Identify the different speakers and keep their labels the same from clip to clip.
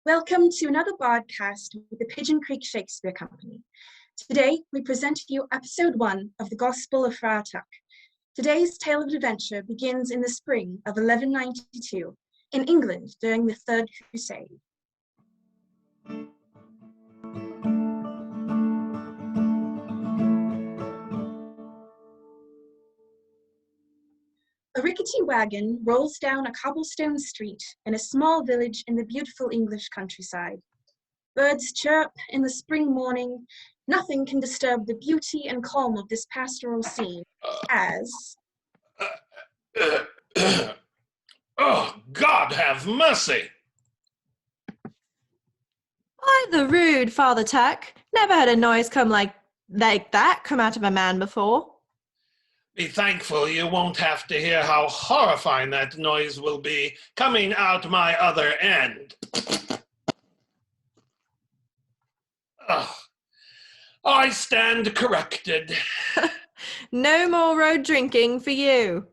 Speaker 1: Welcome to another podcast with the Pigeon Creek Shakespeare Company. Today, we present to you episode 1 of the Gospel of Friar Tuck. Today's tale of adventure begins in the spring of 1192 in England during the Third Crusade. A rickety wagon rolls down a cobblestone street in a small village in the beautiful English countryside. Birds chirp in the spring morning. Nothing can disturb the beauty and calm of this pastoral scene as...
Speaker 2: Oh, God have mercy!
Speaker 3: Why the rude, Father Tuck? Never heard a noise come like that come out of a man before.
Speaker 2: Be thankful you won't have to hear how horrifying that noise will be coming out my other end. I stand corrected.
Speaker 3: No more road drinking for you.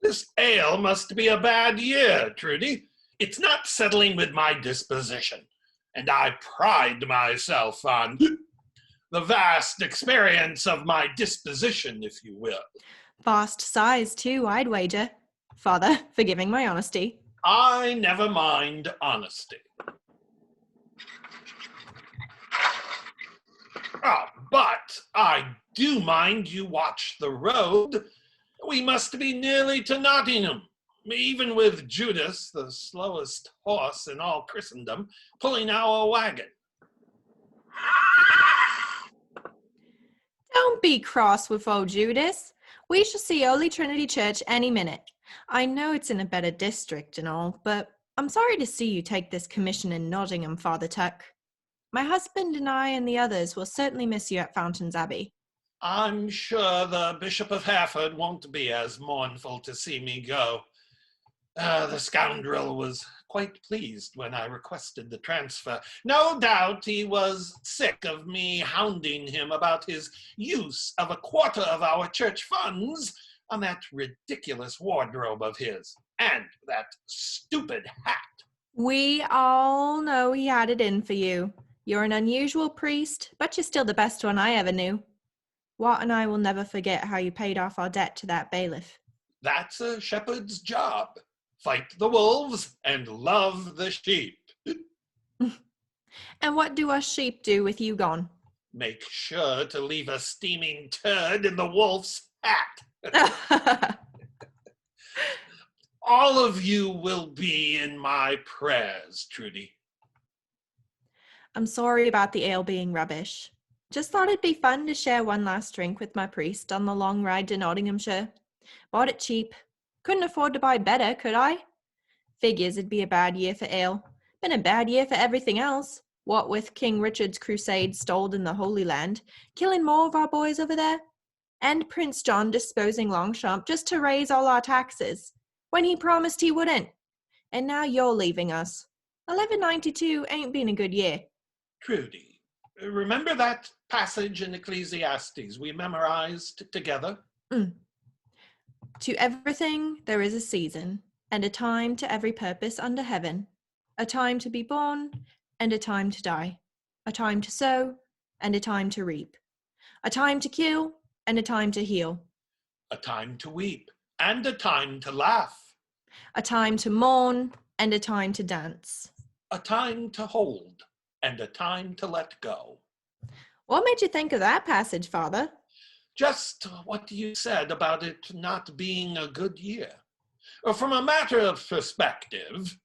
Speaker 2: This ale must be a bad year, Trudy. It's not settling with my disposition, and I pride myself on the vast experience of my disposition, if you will.
Speaker 3: Vast size, too, I'd wager. Father, forgiving my honesty.
Speaker 2: I never mind honesty. But I do mind you watch the road. We must be nearly to Nottingham, even with Judas, the slowest horse in all Christendom, pulling our wagon.
Speaker 3: Don't be cross with old Judas. We shall see Holy Trinity Church any minute. I know it's in a better district and all, but I'm sorry to see you take this commission in Nottingham, Father Tuck. My husband and I and the others will certainly miss you at Fountains Abbey.
Speaker 2: I'm sure the Bishop of Hereford won't be as mournful to see me go. The scoundrel was quite pleased when I requested the transfer. No doubt he was sick of me hounding him about his use of a quarter of our church funds on that ridiculous wardrobe of his and that stupid hat.
Speaker 3: We all know he had it in for you. You're an unusual priest, but you're still the best one I ever knew. Watt and I will never forget how you paid off our debt to that bailiff.
Speaker 2: That's a shepherd's job. Fight the wolves and love the sheep.
Speaker 3: And what do us sheep do with you gone?
Speaker 2: Make sure to leave a steaming turd in the wolf's hat. All of you will be in my prayers, Trudy.
Speaker 3: I'm sorry about the ale being rubbish. Just thought it'd be fun to share one last drink with my priest on the long ride to Nottinghamshire. Bought it cheap. Couldn't afford to buy better, could I? Figures it'd be a bad year for ale. Been a bad year for everything else. What with King Richard's crusade stalled in the Holy Land, killing more of our boys over there, and Prince John disposing Longchamp just to raise all our taxes, when he promised he wouldn't. And now you're leaving us. 1192 ain't been a good year.
Speaker 2: Trudy, remember that passage in Ecclesiastes we memorized together?
Speaker 3: To everything there is a season, and a time to every purpose under heaven, a time to be born, and a time to die, a time to sow, and a time to reap, a time to kill, and a time to heal,
Speaker 2: A time to weep, and a time to laugh,
Speaker 3: a time to mourn, and a time to dance.
Speaker 2: a time to hold, and a time to let go.
Speaker 3: What made you think of that passage, Father?
Speaker 2: Just what you said about it not being a good year. From a matter of perspective,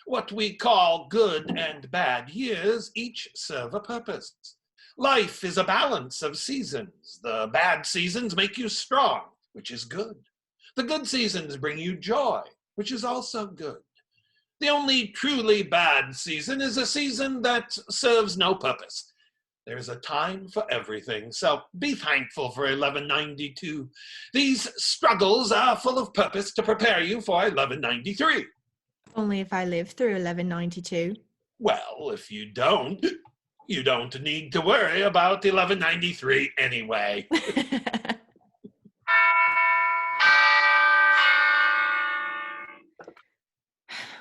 Speaker 2: what we call good and bad years each serve a purpose. Life is a balance of seasons. The bad seasons make you strong, which is good. The good seasons bring you joy, which is also good. The only truly bad season is a season that serves no purpose. There is a time for everything, so be thankful for 1192. These struggles are full of purpose to prepare you for 1193.
Speaker 3: Only if I live through 1192.
Speaker 2: Well, if you don't need to worry about 1193 anyway.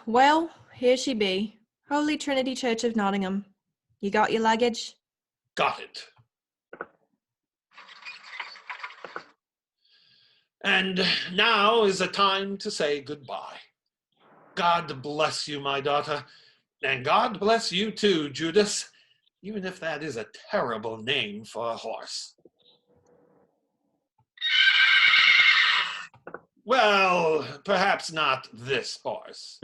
Speaker 3: Well, here she be. Holy Trinity Church of Nottingham. You got your luggage?
Speaker 2: Got it. And now is a time to say goodbye. God bless you, my daughter. And God bless you too, Judas, even if that is a terrible name for a horse. Well, perhaps not this horse.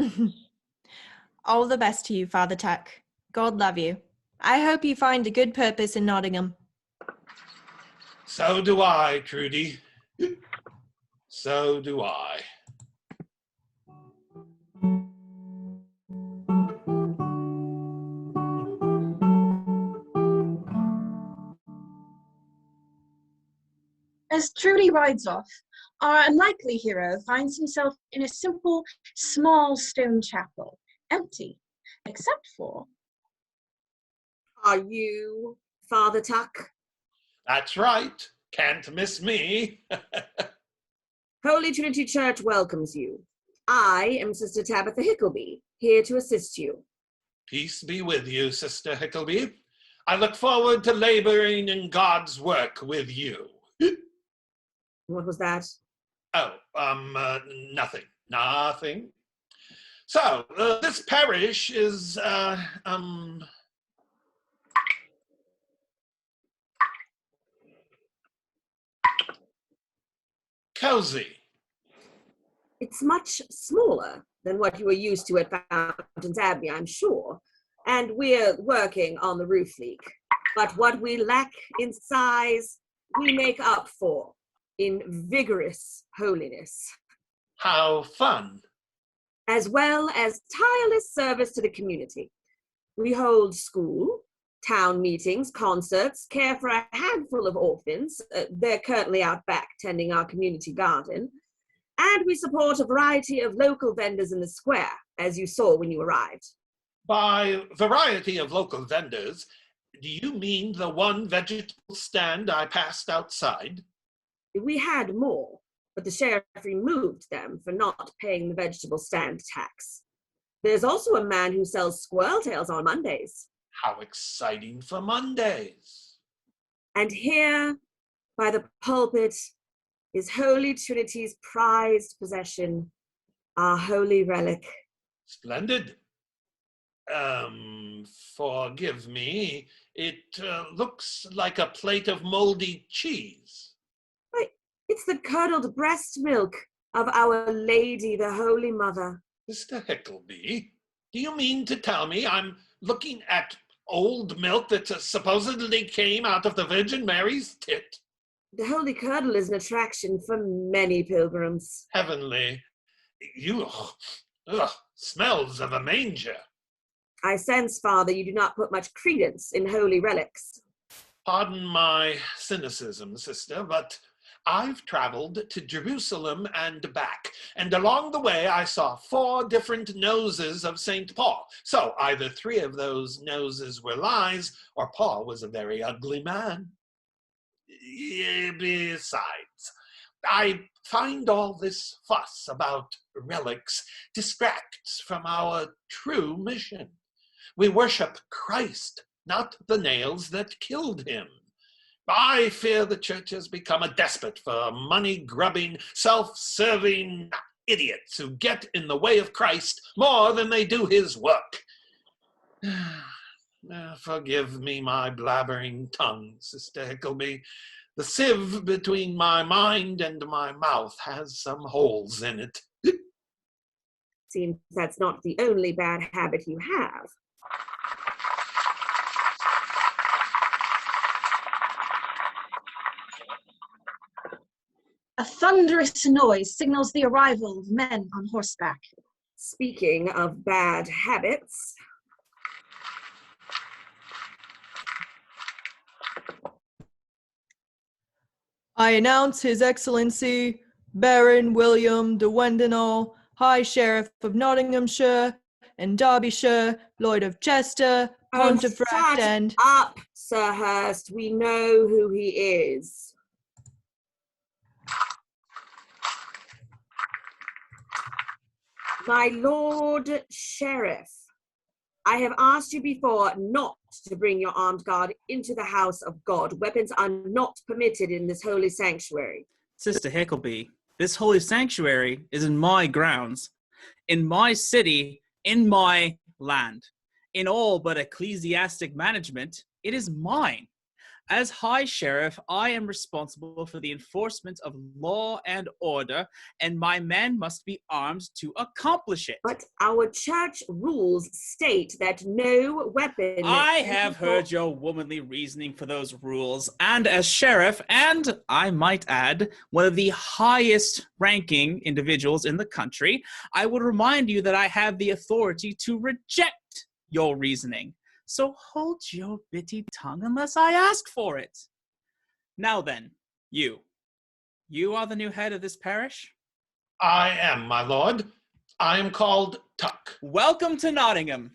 Speaker 3: All the best to you, Father Tuck. God love you. I hope you find a good purpose in Nottingham.
Speaker 2: So do I, Trudy. So do I.
Speaker 1: As Trudy rides off, our unlikely hero finds himself in a simple, small stone chapel, empty, except for...
Speaker 4: Are you Father Tuck?
Speaker 2: That's right. Can't miss me.
Speaker 4: Holy Trinity Church welcomes you. I am Sister Tabitha Hickleby, here to assist you.
Speaker 2: Peace be with you, Sister Hickleby. I look forward to laboring in God's work with you.
Speaker 4: What was that?
Speaker 2: Oh, nothing. Nothing. So, this parish is, cozy.
Speaker 4: It's much smaller than what you were used to at Fountains Abbey, I'm sure. And we're working on the roof leak. But what we lack in size, we make up for in vigorous holiness.
Speaker 2: How fun.
Speaker 4: As well as tireless service to the community. We hold school, town meetings, concerts, care for a handful of orphans. They're currently out back tending our community garden. And we support a variety of local vendors in the square, as you saw when you arrived.
Speaker 2: By variety of local vendors, do you mean the one vegetable stand I passed outside?
Speaker 4: We had more, but the sheriff removed them for not paying the vegetable stand tax. There's also a man who sells squirrel tails on Mondays.
Speaker 2: How exciting for Mondays.
Speaker 4: And here, by the pulpit, is Holy Trinity's prized possession, our holy relic.
Speaker 2: Splendid. Forgive me, it looks like a plate of moldy cheese.
Speaker 4: Why, it's the curdled breast milk of Our Lady, the Holy Mother.
Speaker 2: Mr. Hickleby, do you mean to tell me I'm looking at old milk that supposedly came out of the Virgin Mary's tit?
Speaker 4: The Holy Curdle is an attraction for many pilgrims.
Speaker 2: Heavenly. You, smells of a manger.
Speaker 4: I sense, Father, you do not put much credence in holy relics.
Speaker 2: Pardon my cynicism, sister, but I've traveled to Jerusalem and back, and along the way I saw 4 different noses of St. Paul. So either 3 of those noses were lies, or Paul was a very ugly man. Besides, I find all this fuss about relics distracts from our true mission. We worship Christ, not the nails that killed him. I fear the church has become a despot for money-grubbing, self-serving idiots who get in the way of Christ more than they do his work. Forgive me my blabbering tongue, Sister Hickleby. The sieve between my mind and my mouth has some holes in it.
Speaker 4: Seems that's not the only bad habit you have.
Speaker 1: A thunderous noise signals the arrival of men on horseback.
Speaker 4: Speaking of bad habits,
Speaker 3: I announce His Excellency Baron William de Wendenall, High Sheriff of Nottinghamshire and Derbyshire, Lord of Chester, Pontefract,
Speaker 4: shut
Speaker 3: and...
Speaker 4: up, Sir Hurst. We know who he is. My Lord Sheriff, I have asked you before not to bring your armed guard into the house of God. Weapons are not permitted in this holy sanctuary.
Speaker 5: Sister Hickleby, this holy sanctuary is in my grounds, in my city, in my land. In all but ecclesiastic management, it is mine. As High Sheriff, I am responsible for the enforcement of law and order, and my men must be armed to accomplish it.
Speaker 4: But our church rules state that no weapon...
Speaker 5: I have heard your womanly reasoning for those rules, and as sheriff, and I might add, one of the highest ranking individuals in the country, I would remind you that I have the authority to reject your reasoning. So hold your bitty tongue unless I ask for it. Now then, you are the new head of this parish?
Speaker 2: I am, my lord. I am called Tuck.
Speaker 5: Welcome to Nottingham.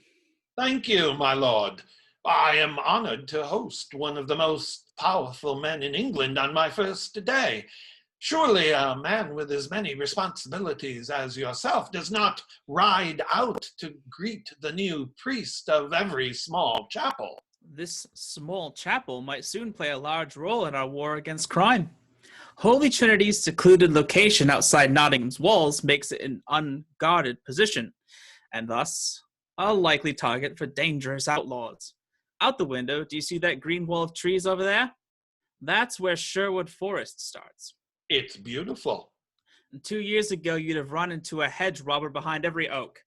Speaker 2: Thank you, my lord. I am honored to host one of the most powerful men in England on my first day. Surely a man with as many responsibilities as yourself does not ride out to greet the new priest of every small chapel.
Speaker 5: This small chapel might soon play a large role in our war against crime. Holy Trinity's secluded location outside Nottingham's walls makes it an unguarded position, and thus a likely target for dangerous outlaws. Out the window, do you see that green wall of trees over there? That's where Sherwood Forest starts.
Speaker 2: It's beautiful.
Speaker 5: 2 years ago, you'd have run into a hedge robber behind every oak.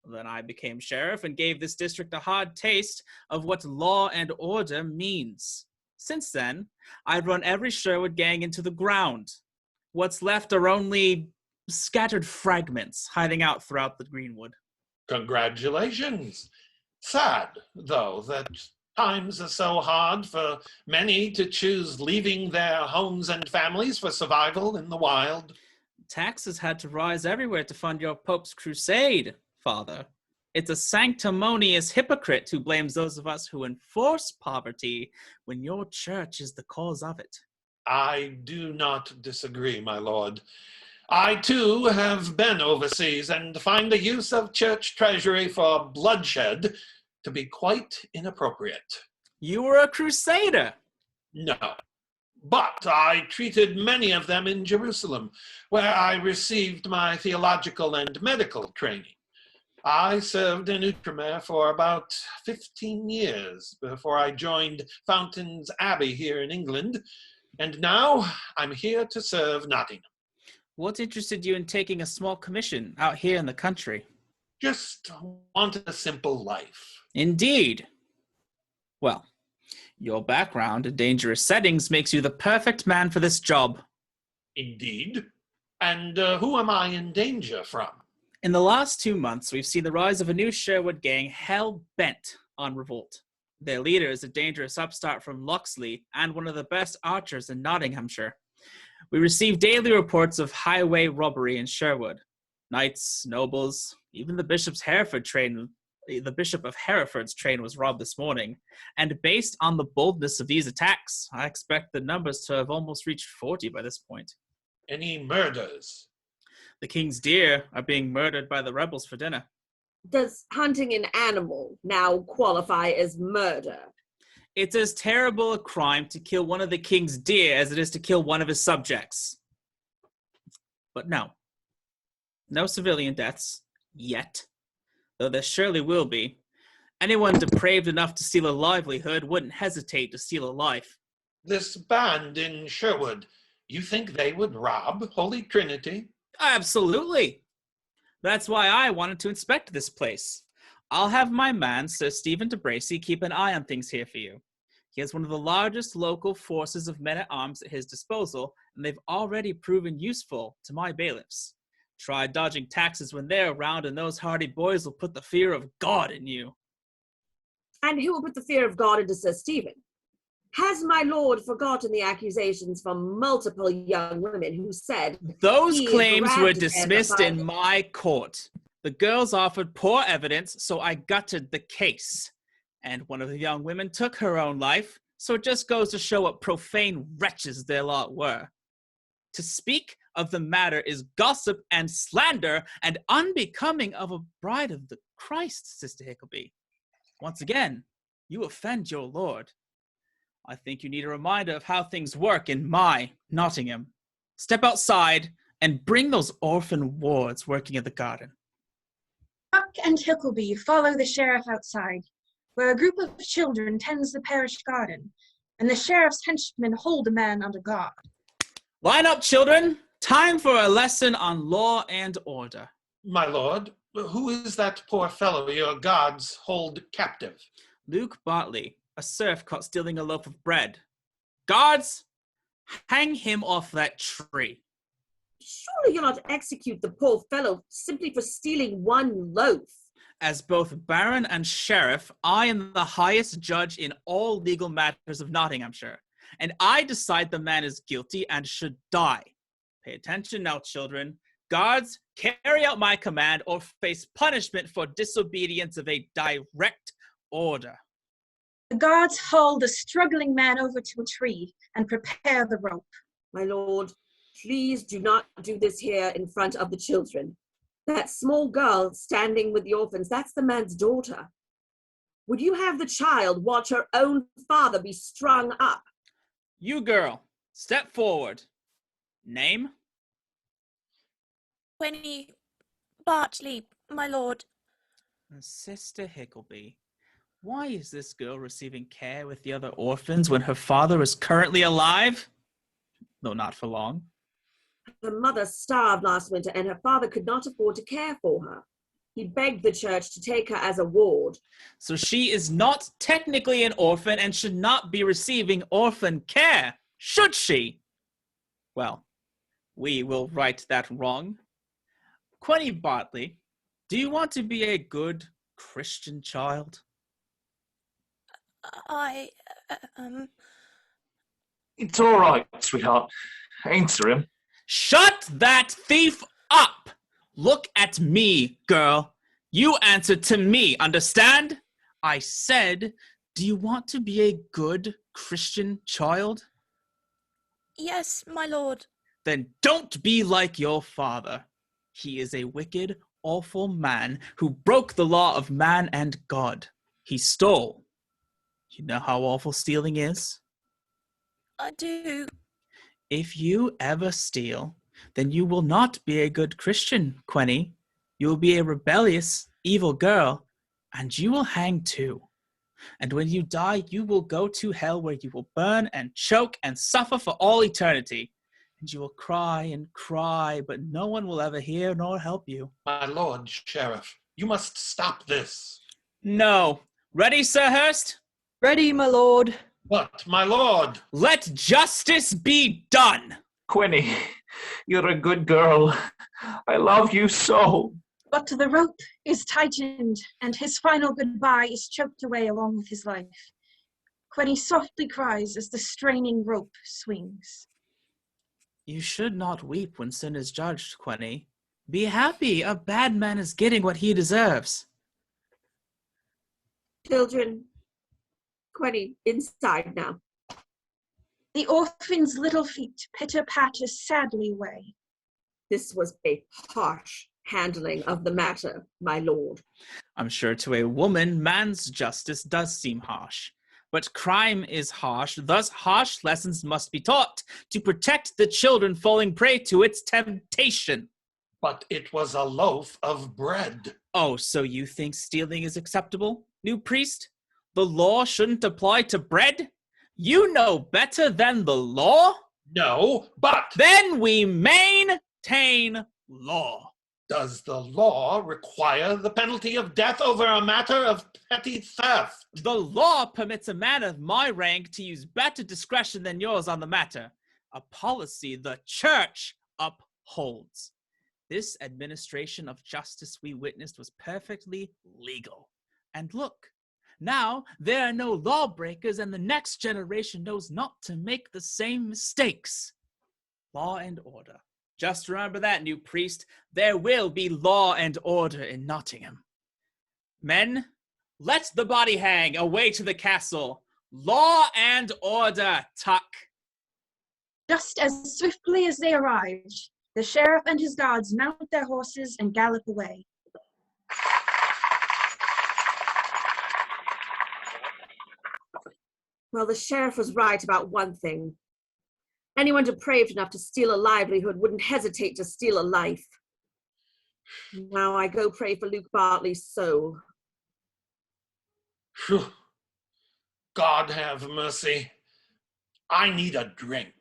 Speaker 5: Then I became sheriff and gave this district a hard taste of what law and order means. Since then, I'd run every Sherwood gang into the ground. What's left are only scattered fragments hiding out throughout the greenwood.
Speaker 2: Congratulations. Sad, though, that times are so hard for many to choose leaving their homes and families for survival in the wild.
Speaker 5: Taxes had to rise everywhere to fund your Pope's crusade, Father. It's a sanctimonious hypocrite who blames those of us who enforce poverty when your church is the cause of it.
Speaker 2: I do not disagree, my lord. I, too, have been overseas and find the use of church treasury for bloodshed to be quite inappropriate.
Speaker 5: You were a crusader.
Speaker 2: No, but I treated many of them in Jerusalem, where I received my theological and medical training. I served in Outremer for about 15 years before I joined Fountains Abbey here in England, and now I'm here to serve Nottingham.
Speaker 5: What interested you in taking a small commission out here in the country?
Speaker 2: Just wanted a simple life.
Speaker 5: Indeed. Well, your background in dangerous settings makes you the perfect man for this job.
Speaker 2: Indeed. And who am I in danger from?
Speaker 5: In the last 2 months, we've seen the rise of a new Sherwood gang hell-bent on revolt. Their leader is a dangerous upstart from Loxley and one of the best archers in Nottinghamshire. We receive daily reports of highway robbery in Sherwood. Knights, nobles, even the Bishop of Hereford's train was robbed this morning. And based on the boldness of these attacks, I expect the numbers to have almost reached 40 by this point.
Speaker 2: Any murders?
Speaker 5: The king's deer are being murdered by the rebels for dinner.
Speaker 4: Does hunting an animal now qualify as murder?
Speaker 5: It's as terrible a crime to kill one of the king's deer as it is to kill one of his subjects. But no civilian deaths, yet. Though there surely will be. Anyone depraved enough to steal a livelihood wouldn't hesitate to steal a life.
Speaker 2: This band in Sherwood, you think they would rob Holy Trinity?
Speaker 5: Absolutely. That's why I wanted to inspect this place. I'll have my man, Sir Stephen de Bracy, keep an eye on things here for you. He has one of the largest local forces of men-at-arms at his disposal, and they've already proven useful to my bailiffs. Try dodging taxes when they're around, and those hardy boys will put the fear of God in you.
Speaker 4: And who will put the fear of God into Sir Stephen? Has my lord forgotten the accusations from multiple young women who said...
Speaker 5: Those claims were dismissed in my court. The girls offered poor evidence, so I gutted the case. And one of the young women took her own life, so it just goes to show what profane wretches their lot were. To speak of the matter is gossip and slander and unbecoming of a bride of the Christ, Sister Hickleby. Once again, you offend your lord. I think you need a reminder of how things work in my Nottingham. Step outside and bring those orphan wards working in the garden.
Speaker 1: Tuck and Hickleby follow the sheriff outside, where a group of children tends the parish garden, and the sheriff's henchmen hold a man under guard.
Speaker 5: Line up, children. Time for a lesson on law and order.
Speaker 2: My lord, who is that poor fellow your guards hold captive?
Speaker 5: Luke Bartley, a serf caught stealing a loaf of bread. Guards, hang him off that tree.
Speaker 4: Surely you'll not execute the poor fellow simply for stealing one loaf.
Speaker 5: As both Baron and Sheriff, I am the highest judge in all legal matters of Nottinghamshire, and I decide the man is guilty and should die. Pay attention now, children. Guards, carry out my command or face punishment for disobedience of a direct order.
Speaker 1: The guards haul the struggling man over to a tree and prepare the rope.
Speaker 4: My lord, please do not do this here in front of the children. That small girl standing with the orphans, that's the man's daughter. Would you have the child watch her own father be strung up?
Speaker 5: You girl, step forward. Name?
Speaker 6: Winnie Bartley, my lord.
Speaker 5: Sister Hickleby, why is this girl receiving care with the other orphans when her father is currently alive? Though not for long.
Speaker 4: Her mother starved last winter and her father could not afford to care for her. He begged the church to take her as a ward.
Speaker 5: So she is not technically an orphan and should not be receiving orphan care, should she? Well, we will right that wrong. Quenny Bartley, do you want to be a good Christian child?
Speaker 7: It's all right, sweetheart. Answer him.
Speaker 5: Shut that thief up! Look at me, girl. You answer to me, understand? I said, do you want to be a good Christian child?
Speaker 6: Yes, my lord.
Speaker 5: Then don't be like your father. He is a wicked, awful man who broke the law of man and God. He stole. You know how awful stealing is?
Speaker 6: I do.
Speaker 5: If you ever steal, then you will not be a good Christian, Quenny. You will be a rebellious, evil girl, and you will hang too. And when you die, you will go to hell where you will burn and choke and suffer for all eternity. And you will cry and cry, but no one will ever hear nor help you.
Speaker 2: My lord, Sheriff, you must stop this.
Speaker 5: No. Ready, Sir Hurst?
Speaker 3: Ready, my lord.
Speaker 2: But, my lord,
Speaker 5: Let justice be done.
Speaker 7: Quinny, you're a good girl. I love you so.
Speaker 1: But the rope is tightened, and his final goodbye is choked away along with his life. Quenny softly cries as the straining rope swings.
Speaker 5: You should not weep when sin is judged, Quenny. Be happy. A bad man is getting what he deserves.
Speaker 4: Children, Quenny, inside now.
Speaker 1: The orphan's little feet pitter-patter sadly away.
Speaker 4: This was a harsh handling of the matter, my lord.
Speaker 5: I'm sure to a woman, man's justice does seem harsh. But crime is harsh, thus harsh lessons must be taught to protect the children falling prey to its temptation.
Speaker 2: but it was a loaf of bread.
Speaker 5: Oh, so you think stealing is acceptable, new priest? The law shouldn't apply to bread? You know better than the law?
Speaker 2: No, but
Speaker 5: Then we maintain law.
Speaker 2: does the law require the penalty of death over a matter of petty theft?
Speaker 5: The law permits a man of my rank to use better discretion than yours on the matter, a policy the church upholds. This administration of justice we witnessed was perfectly legal. And look, now there are no lawbreakers and the next generation knows not to make the same mistakes. Law and order. Just remember that, new priest. There will be law and order in Nottingham. Men, let the body hang away to the castle. Law and order, Tuck.
Speaker 1: Just as swiftly as they arrived, the sheriff and his guards mount their horses and gallop away.
Speaker 4: Well, the sheriff was right about one thing. Anyone depraved enough to steal a livelihood wouldn't hesitate to steal a life. Now I go pray for Luke Bartley's soul.
Speaker 2: Phew. God have mercy. I need a drink.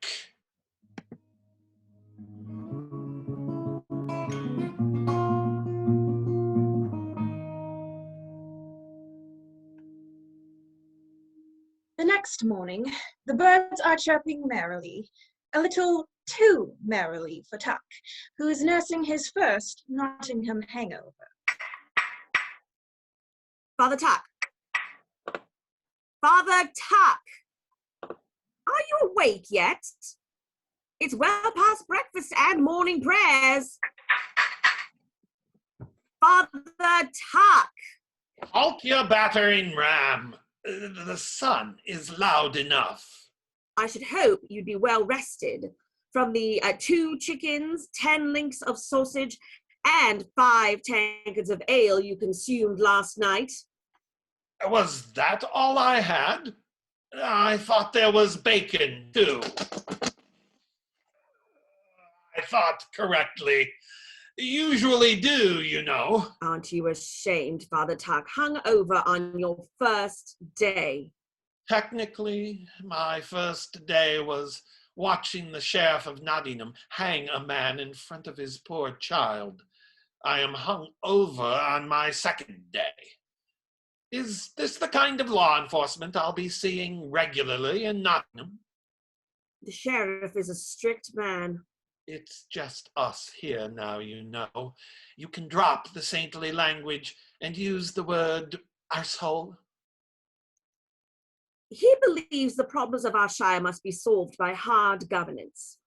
Speaker 1: The next morning, the birds are chirping merrily, a little too merrily for Tuck, who is nursing his first Nottingham hangover.
Speaker 4: Father Tuck! Father Tuck! Are you awake yet? It's well past breakfast and morning prayers. Father Tuck!
Speaker 2: Halt your battering ram. The sun is loud enough.
Speaker 4: I should hope you'd be well rested from the 2 chickens, 10 links of sausage, and 5 tankards of ale you consumed last night.
Speaker 2: Was that all I had? I thought there was bacon, too. I thought correctly. Usually do, you know.
Speaker 4: Aren't you ashamed, Father Tuck, hung over on your first day?
Speaker 2: Technically, my first day was watching the Sheriff of Nottingham hang a man in front of his poor child. I am hung over on my second day. Is this the kind of law enforcement I'll be seeing regularly in Nottingham?
Speaker 4: The sheriff is a strict man.
Speaker 2: It's just us here now, you know. You can drop the saintly language and use the word arsehole.
Speaker 4: He believes the problems of our shire must be solved by hard governance.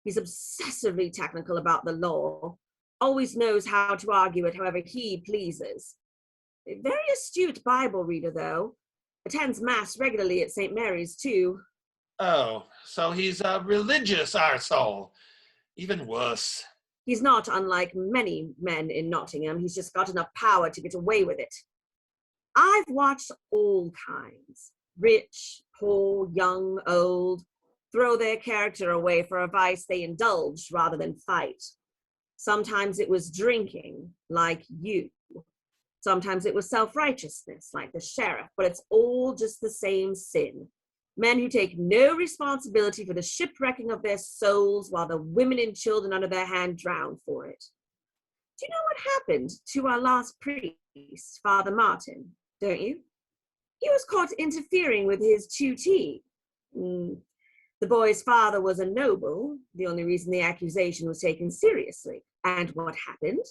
Speaker 4: He's obsessively technical about the law, always knows how to argue it however he pleases. A very astute Bible reader, though. Attends Mass regularly at St. Mary's, too.
Speaker 2: Oh, so he's a religious arsehole. Even worse.
Speaker 4: He's not unlike many men in Nottingham. He's just got enough power to get away with it. I've watched all kinds. Rich, poor, young, old, throw their character away for a vice they indulged rather than fight. Sometimes it was drinking, like you. Sometimes it was self-righteousness, like the sheriff, but it's all just the same sin. Men who take no responsibility for the shipwrecking of their souls while the women and children under their hand drown for it. Do you know what happened to our last priest, Father Martin, don't you? He was caught interfering with his tutee. The boy's father was a noble, the only reason the accusation was taken seriously. And what happened?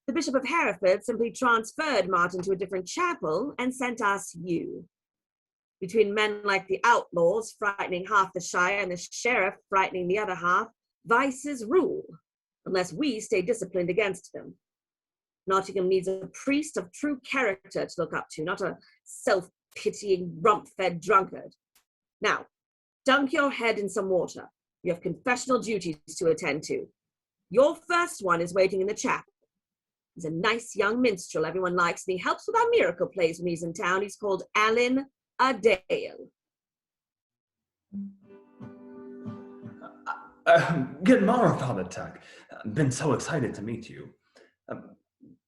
Speaker 4: The Bishop of Hereford simply transferred Martin to a different chapel and sent us you. Between men like the outlaws frightening half the shire and the sheriff frightening the other half, vices rule, unless we stay disciplined against them. Nottingham needs a priest of true character to look up to, not a self-pitying, rump-fed drunkard. Now, dunk your head in some water. You have confessional duties to attend to. Your first one is waiting in the chapel. He's a nice young minstrel everyone likes, and he helps with our miracle plays when he's in town. He's called Alan Adale.
Speaker 8: Good morning, Father Tuck. I've been so excited to meet you.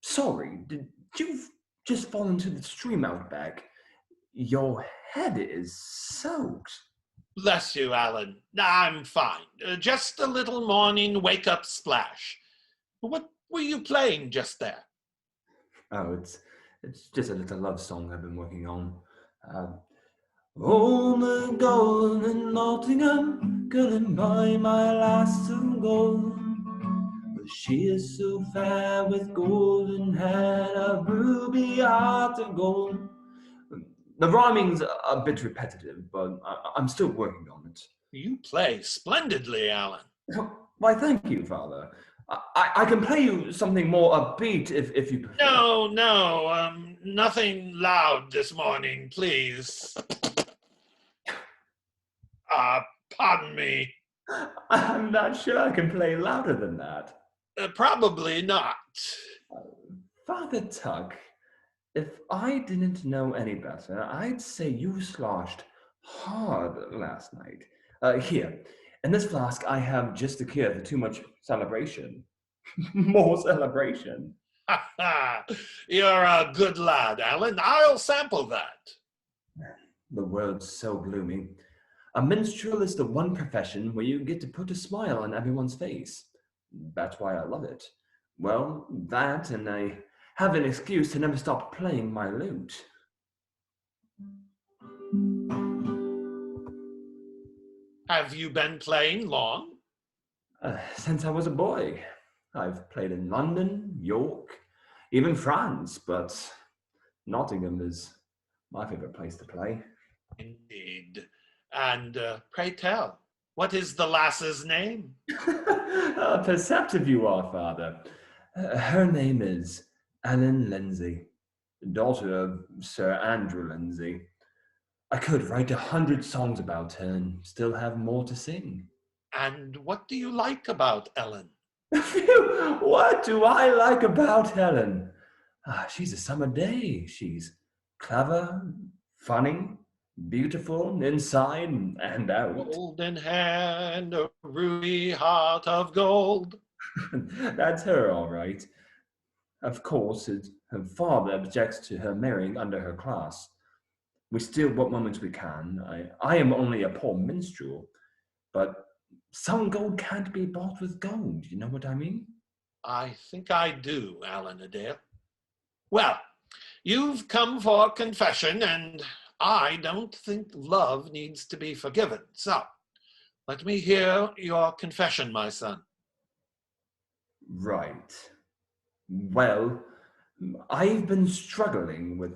Speaker 8: Sorry, did you just fall into the stream out back? Your head is soaked.
Speaker 2: Bless you, Alan. I'm fine. Just a little morning wake-up splash. What were you playing just there?
Speaker 8: Oh, it's just a little love song I've been working on. Oh, the gold in Nottingham couldn't buy my lass of gold. But she is so fair with golden hair, a ruby heart of gold. The rhyming's a bit repetitive, but I'm still working on it.
Speaker 2: You play splendidly, Alan.
Speaker 8: Why, thank you, Father. I can play you something more upbeat if you prefer.
Speaker 2: No, nothing loud this morning, please. Pardon me.
Speaker 8: I'm not sure I can play louder than that.
Speaker 2: Probably not.
Speaker 8: Father Tuck, If I didn't know any better, I'd say you sloshed hard last night. Here, in this flask, I have just the cure for too much celebration. More celebration.
Speaker 2: Ha ha! You're a good lad, Alan. I'll sample that.
Speaker 8: The world's so gloomy. A minstrel is the one profession where you get to put a smile on everyone's face. That's why I love it. Well, that, and I have an excuse to never stop playing my lute.
Speaker 2: Have you been playing long?
Speaker 8: Since I was a boy. I've played in London, York, even France, but Nottingham is my favorite place to play.
Speaker 2: Indeed. And pray tell, what is the lass's name?
Speaker 8: Perceptive you are, Father. Her name is Ellen Lindsay, daughter of Sir Andrew Lindsay. I could write 100 songs about her and still have more to sing.
Speaker 2: And what do you like about Ellen?
Speaker 8: What do I like about Helen? She's a summer day. She's clever, funny, beautiful, inside and out.
Speaker 2: Golden hair and a ruby heart of gold.
Speaker 8: That's her, all right. Of course, her father objects to her marrying under her class. We steal what moments we can. I am only a poor minstrel, but some gold can't be bought with gold. You know what I mean?
Speaker 2: I think I do, Alan Adair. Well, you've come for confession, and I don't think love needs to be forgiven. So, let me hear your confession, my son.
Speaker 8: Right. Well, I've been struggling with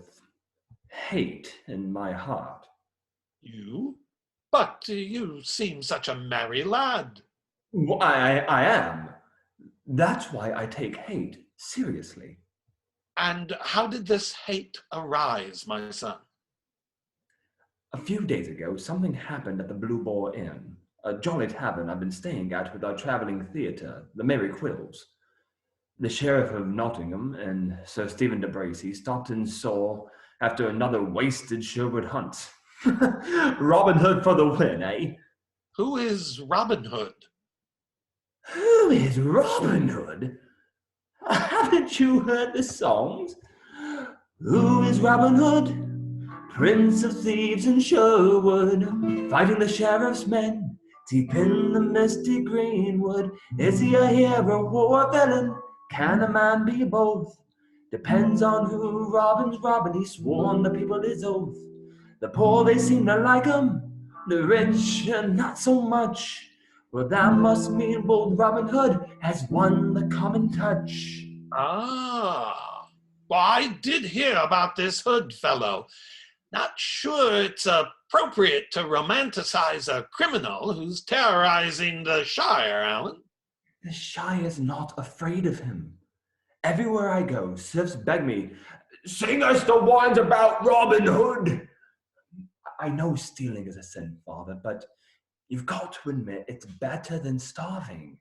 Speaker 8: hate in my heart.
Speaker 2: You? But you seem such a merry lad.
Speaker 8: Well, I am. That's why I take hate seriously.
Speaker 2: And how did this hate arise, my son?
Speaker 8: A few days ago, something happened at the Blue Boar Inn, a jolly tavern I've been staying at with our travelling theatre, the Merry Quills. The Sheriff of Nottingham and Sir Stephen de Bracy stopped and saw after another wasted Sherwood hunt. Robin Hood for the win, eh?
Speaker 2: Who is Robin Hood?
Speaker 8: Who is Robin Hood? Haven't you heard the songs? Who is Robin Hood? Prince of thieves in Sherwood, fighting the sheriff's men, deep in the misty greenwood. Is he a hero or a villain? Can a man be both? Depends on who Robin's robbing. He swore on the people his oath. The poor, they seem to like him, the rich, not so much. Well, that must mean bold Robin Hood has won the common touch.
Speaker 2: Ah, well, I did hear about this Hood fellow. Not sure it's appropriate to romanticize a criminal who's terrorizing the Shire, Alan.
Speaker 8: The Shire's not afraid of him. Everywhere I go, serfs beg me, sing us the ones about Robin Hood. I know stealing is a sin, Father, but you've got to admit it's better than starving.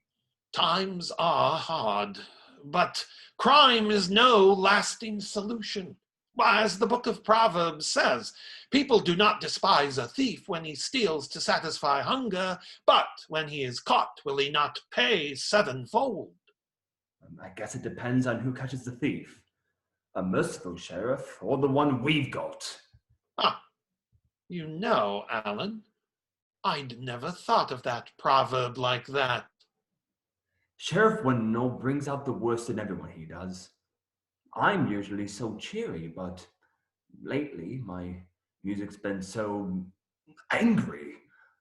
Speaker 2: Times are hard, but crime is no lasting solution. As the book of Proverbs says, people do not despise a thief when he steals to satisfy hunger, but when he is caught, will he not pay sevenfold?
Speaker 8: I guess it depends on who catches the thief. A merciful sheriff or the one we've got.
Speaker 2: Ah, you know, Alan, I'd never thought of that proverb like that.
Speaker 8: Sheriff Winnow brings out the worst in everyone, he does. I'm usually so cheery, but lately my music's been so angry,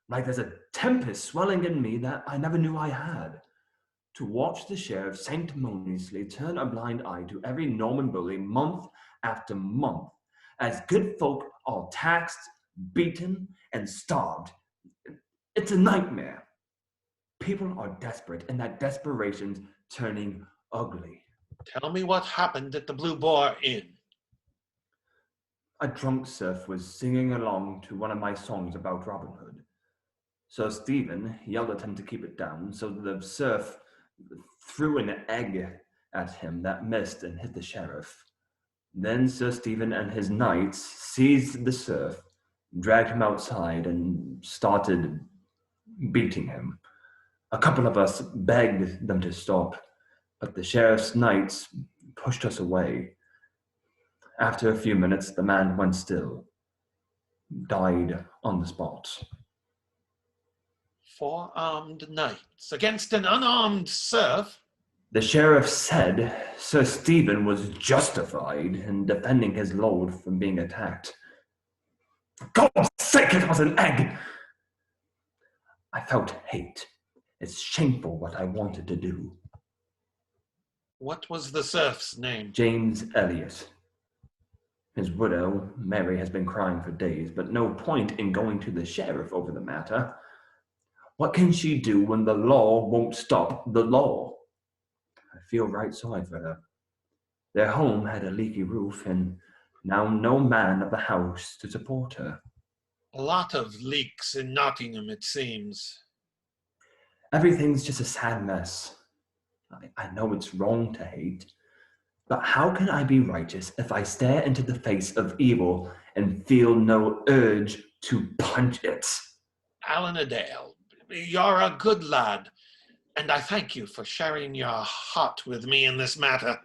Speaker 8: like there's a tempest swelling in me that I never knew I had. To watch the sheriff sanctimoniously turn a blind eye to every Norman bully month after month, as good folk are taxed, beaten, and starved. It's a nightmare. People are desperate, and that desperation's turning ugly.
Speaker 2: Tell me what happened at the Blue Boar Inn.
Speaker 8: A drunk serf was singing along to one of my songs about Robin Hood. Sir Stephen yelled at him to keep it down, so the serf threw an egg at him that missed and hit the sheriff. Then Sir Stephen and his knights seized the serf, dragged him outside, and started beating him. A couple of us begged them to stop, but the sheriff's knights pushed us away. After a few minutes, the man went still, died on the spot.
Speaker 2: 4 armed knights against an unarmed serf?
Speaker 8: The sheriff said Sir Stephen was justified in defending his lord from being attacked. For God's sake, it was an egg! I felt hate. It's shameful what I wanted to do.
Speaker 2: What was the serf's name?
Speaker 8: James Elliot. His widow, Mary, has been crying for days, but no point in going to the sheriff over the matter. What can she do when the law won't stop the law? I feel right sorry for her. Their home had a leaky roof, and now no man of the house to support her.
Speaker 2: A lot of leaks in Nottingham, it seems.
Speaker 8: Everything's just a sad mess. I know it's wrong to hate, but how can I be righteous if I stare into the face of evil and feel no urge to punch it?
Speaker 2: Alan Adale, you're a good lad, and I thank you for sharing your heart with me in this matter.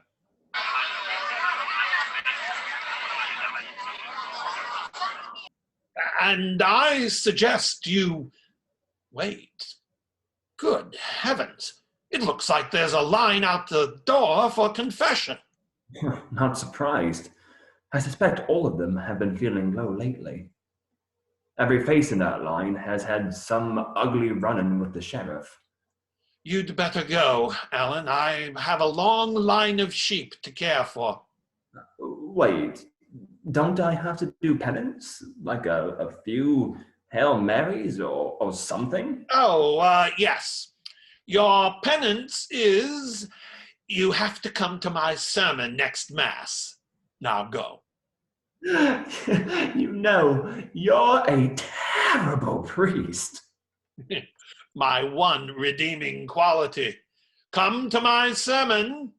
Speaker 2: And I suggest you... Wait. Good heavens. It looks like there's a line out the door for confession.
Speaker 8: Not surprised. I suspect all of them have been feeling low lately. Every face in that line has had some ugly run-in with the sheriff.
Speaker 2: You'd better go, Alan. I have a long line of sheep to care for.
Speaker 8: Wait, don't I have to do penance? Like a few Hail Marys or something?
Speaker 2: Oh, yes. Your penance is you have to come to my sermon next Mass. Now go.
Speaker 8: You know, you're a terrible priest.
Speaker 2: My one redeeming quality. Come to my sermon.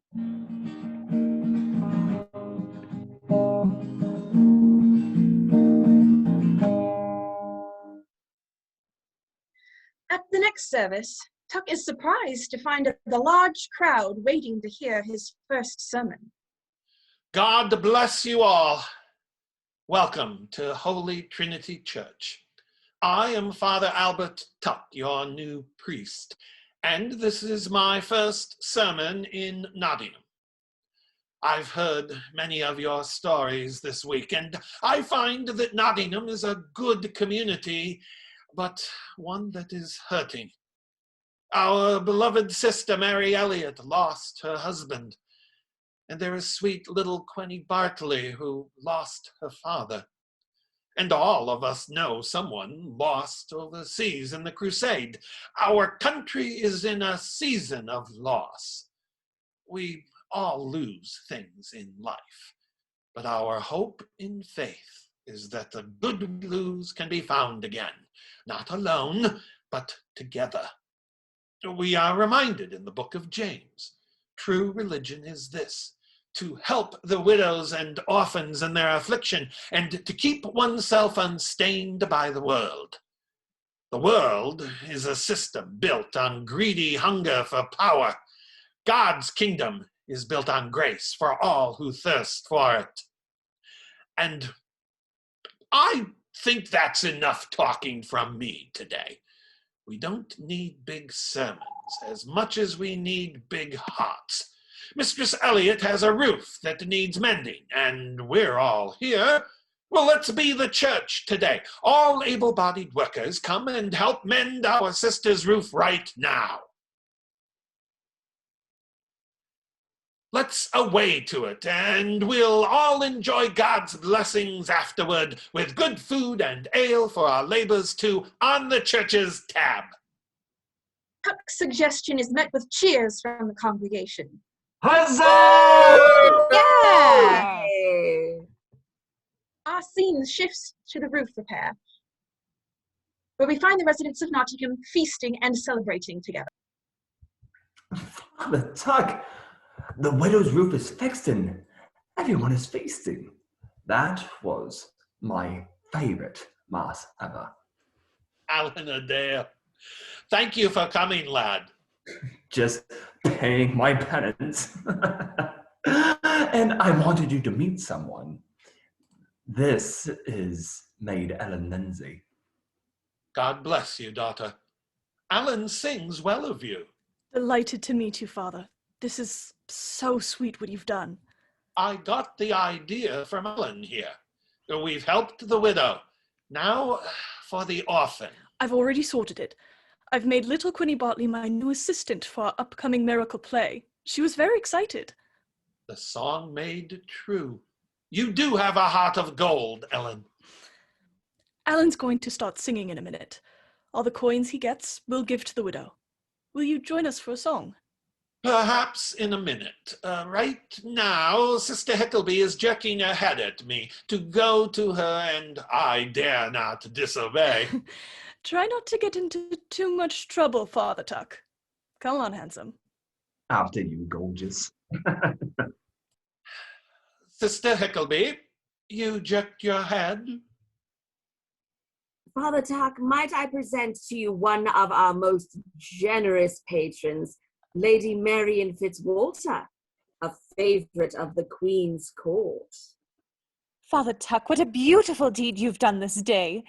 Speaker 1: At the next service, Tuck is surprised to find the large crowd waiting to hear his first sermon.
Speaker 2: God bless you all. Welcome to Holy Trinity Church. I am Father Albert Tuck, your new priest, and this is my first sermon in Nottingham. I've heard many of your stories this week, and I find that Nottingham is a good community, but one that is hurting. Our beloved sister Mary Elliot lost her husband, and there is sweet little Quenny Bartley who lost her father. And all of us know someone lost overseas in the crusade. Our country is in a season of loss. We all lose things in life, but our hope in faith is that the good we lose can be found again, not alone, but together. We are reminded in the book of James, true religion is this: to help the widows and orphans in their affliction, and to keep oneself unstained by the world. The world is a system built on greedy hunger for power. God's kingdom is built on grace for all who thirst for it. And I think that's enough talking from me today. We don't need big sermons as much as we need big hearts. Mistress Elliot has a roof that needs mending, and we're all here. Well, let's be the church today. All able-bodied workers come and help mend our sister's roof right now. Let's away to it, and we'll all enjoy God's blessings afterward with good food and ale for our labors too on the church's tab.
Speaker 1: Tuck's suggestion is met with cheers from the congregation.
Speaker 7: Huzzah!
Speaker 3: Yeah!
Speaker 4: Yay!
Speaker 1: Our scene shifts to the roof repair, where we find the residents of Nottingham feasting and celebrating together.
Speaker 8: Father Tuck, the widow's roof is fixed, and Everyone is feasting. That was my favorite mass ever.
Speaker 2: Alan Adair, thank you for coming, lad.
Speaker 8: Just paying my penance. And I wanted you to meet someone. This is Maid Ellen Lindsay.
Speaker 2: God bless you, daughter. Alan sings well of you.
Speaker 9: Delighted to meet you, Father. This is so sweet what you've done.
Speaker 2: I got the idea from Alan here. We've helped the widow. Now for the orphan.
Speaker 9: I've already sorted it. I've made little Quinny Bartley my new assistant for our upcoming miracle play. She was very excited.
Speaker 2: The song made true. You do have a heart of gold, Ellen.
Speaker 9: Alan's going to start singing in a minute. All the coins he gets, we'll give to the widow. Will you join us for a song?
Speaker 2: Perhaps in a minute. Right now, Sister Hickleby is jerking her head at me to go to her, and I dare not disobey.
Speaker 9: Try not to get into too much trouble, Father Tuck. Come on, handsome.
Speaker 8: After you, gorgeous.
Speaker 2: Sister Hickleby, you jerked your head?
Speaker 4: Father Tuck, might I present to you one of our most generous patrons, Lady Marian Fitzwalter, a favorite of the Queen's court.
Speaker 10: Father Tuck, what a beautiful deed you've done this day.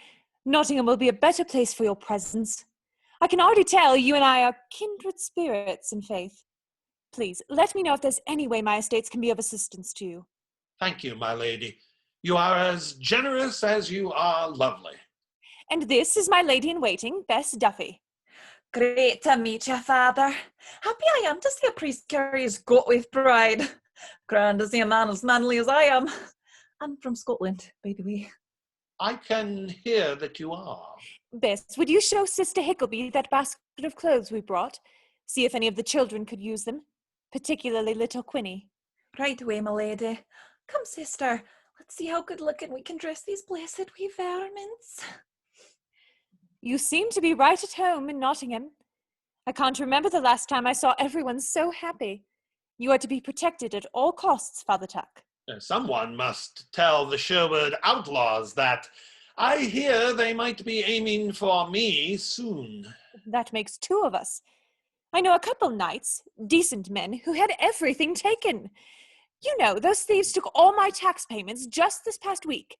Speaker 10: Nottingham will be a better place for your presence. I can already tell you and I are kindred spirits in faith. Please, let me know if there's any way my estates can be of assistance to you.
Speaker 2: Thank you, my lady. You are as generous as you are lovely.
Speaker 10: And this is my lady-in-waiting, Bess Duffy.
Speaker 11: Great to meet you, Father. Happy I am to see a priest carry his goat with pride. Grand to see a man as manly as I am. I'm from Scotland, by the way.
Speaker 2: I can hear that you are.
Speaker 10: Bess, would you show Sister Hickleby that basket of clothes we brought? See if any of the children could use them, particularly little Quinny.
Speaker 11: Right away, my lady. Come, sister. Let's see how good-looking we can dress these blessed wee varmints.
Speaker 10: You seem to be right at home in Nottingham. I can't remember the last time I saw everyone so happy. You are to be protected at all costs, Father Tuck.
Speaker 2: Someone must tell the Sherwood outlaws that. I hear they might be aiming for me soon.
Speaker 10: That makes two of us. I know a couple knights, decent men, who had everything taken. You know, those thieves took all my tax payments just this past week.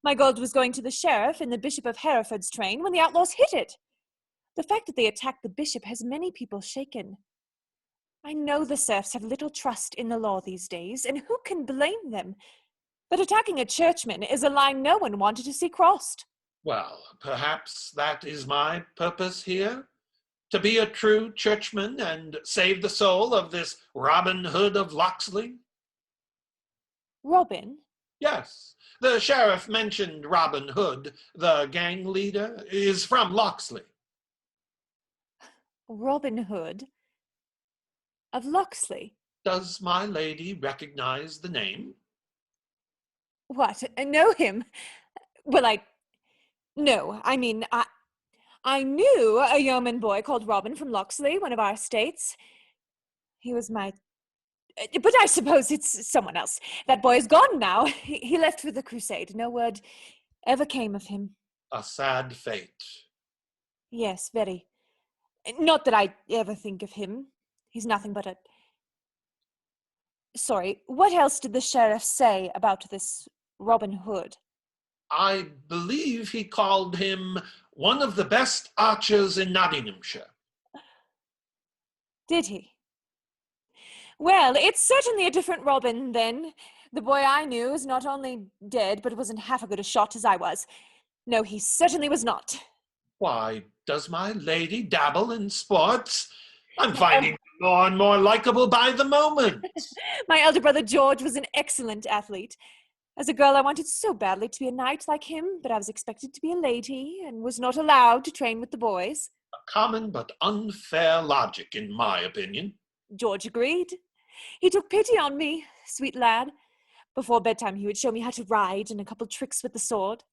Speaker 10: My gold was going to the sheriff in the Bishop of Hereford's train when the outlaws hit it. The fact that they attacked the bishop has many people shaken. I know the serfs have little trust in the law these days, and who can blame them? But attacking a churchman is a line no one wanted to see crossed.
Speaker 2: Well, perhaps that is my purpose here? To be a true churchman and save the soul of this Robin Hood of Locksley?
Speaker 10: Robin?
Speaker 2: Yes. The sheriff mentioned Robin Hood, the gang leader, is from Locksley.
Speaker 10: Robin Hood? Of Locksley?
Speaker 2: Does my lady recognize the name?
Speaker 10: What, know him? Well, I knew a yeoman boy called Robin from Locksley, one of our estates. He was my... But I suppose it's someone else. That boy is gone now. He left for the crusade. No word ever came of him.
Speaker 2: A sad fate.
Speaker 10: Yes, very. Not that I ever think of him. He's nothing but a... Sorry, what else did the sheriff say about this Robin Hood?
Speaker 2: I believe he called him one of the best archers in Nottinghamshire.
Speaker 10: Did he? Well, it's certainly a different Robin, then. The boy I knew is not only dead, but wasn't half as good a shot as I was. No, he certainly was not.
Speaker 2: Why, does my lady dabble in sports? I'm finding him more and more likable by the moment.
Speaker 10: My elder brother George was an excellent athlete. As a girl, I wanted so badly to be a knight like him, but I was expected to be a lady and was not allowed to train with the boys.
Speaker 2: A common but unfair logic, in my opinion.
Speaker 10: George agreed. He took pity on me, sweet lad. Before bedtime, he would show me how to ride and a couple tricks with the sword.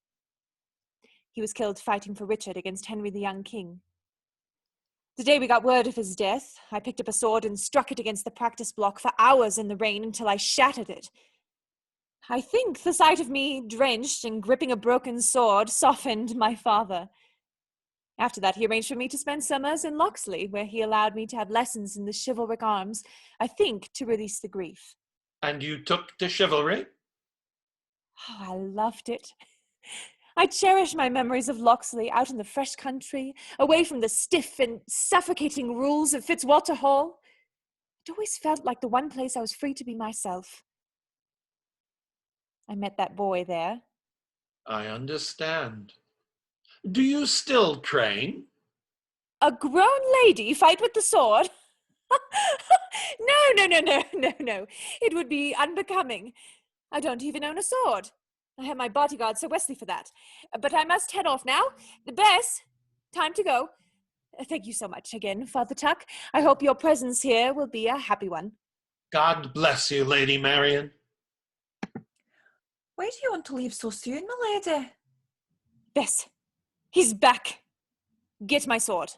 Speaker 10: He was killed fighting for Richard against Henry the young king. The day we got word of his death, I picked up a sword and struck it against the practice block for hours in the rain until I shattered it. I think the sight of me drenched and gripping a broken sword softened my father. After that, he arranged for me to spend summers in Locksley, where he allowed me to have lessons in the chivalric arms, I think to release the grief.
Speaker 2: And you took to chivalry?
Speaker 10: Oh, I loved it. I cherish my memories of Locksley out in the fresh country, away from the stiff and suffocating rules of Fitzwalter Hall. It always felt like the one place I was free to be myself. I met that boy there.
Speaker 2: I understand. Do you still train?
Speaker 10: A grown lady fight with the sword? No. It would be unbecoming. I don't even own a sword. I have my bodyguard, Sir Wesley, for that. But I must head off now. Bess, time to go. Thank you so much again, Father Tuck. I hope your presence here will be a happy one.
Speaker 2: God bless you, Lady Marian.
Speaker 11: Why do you want to leave so soon, my lady?
Speaker 10: Bess, he's back. Get my sword.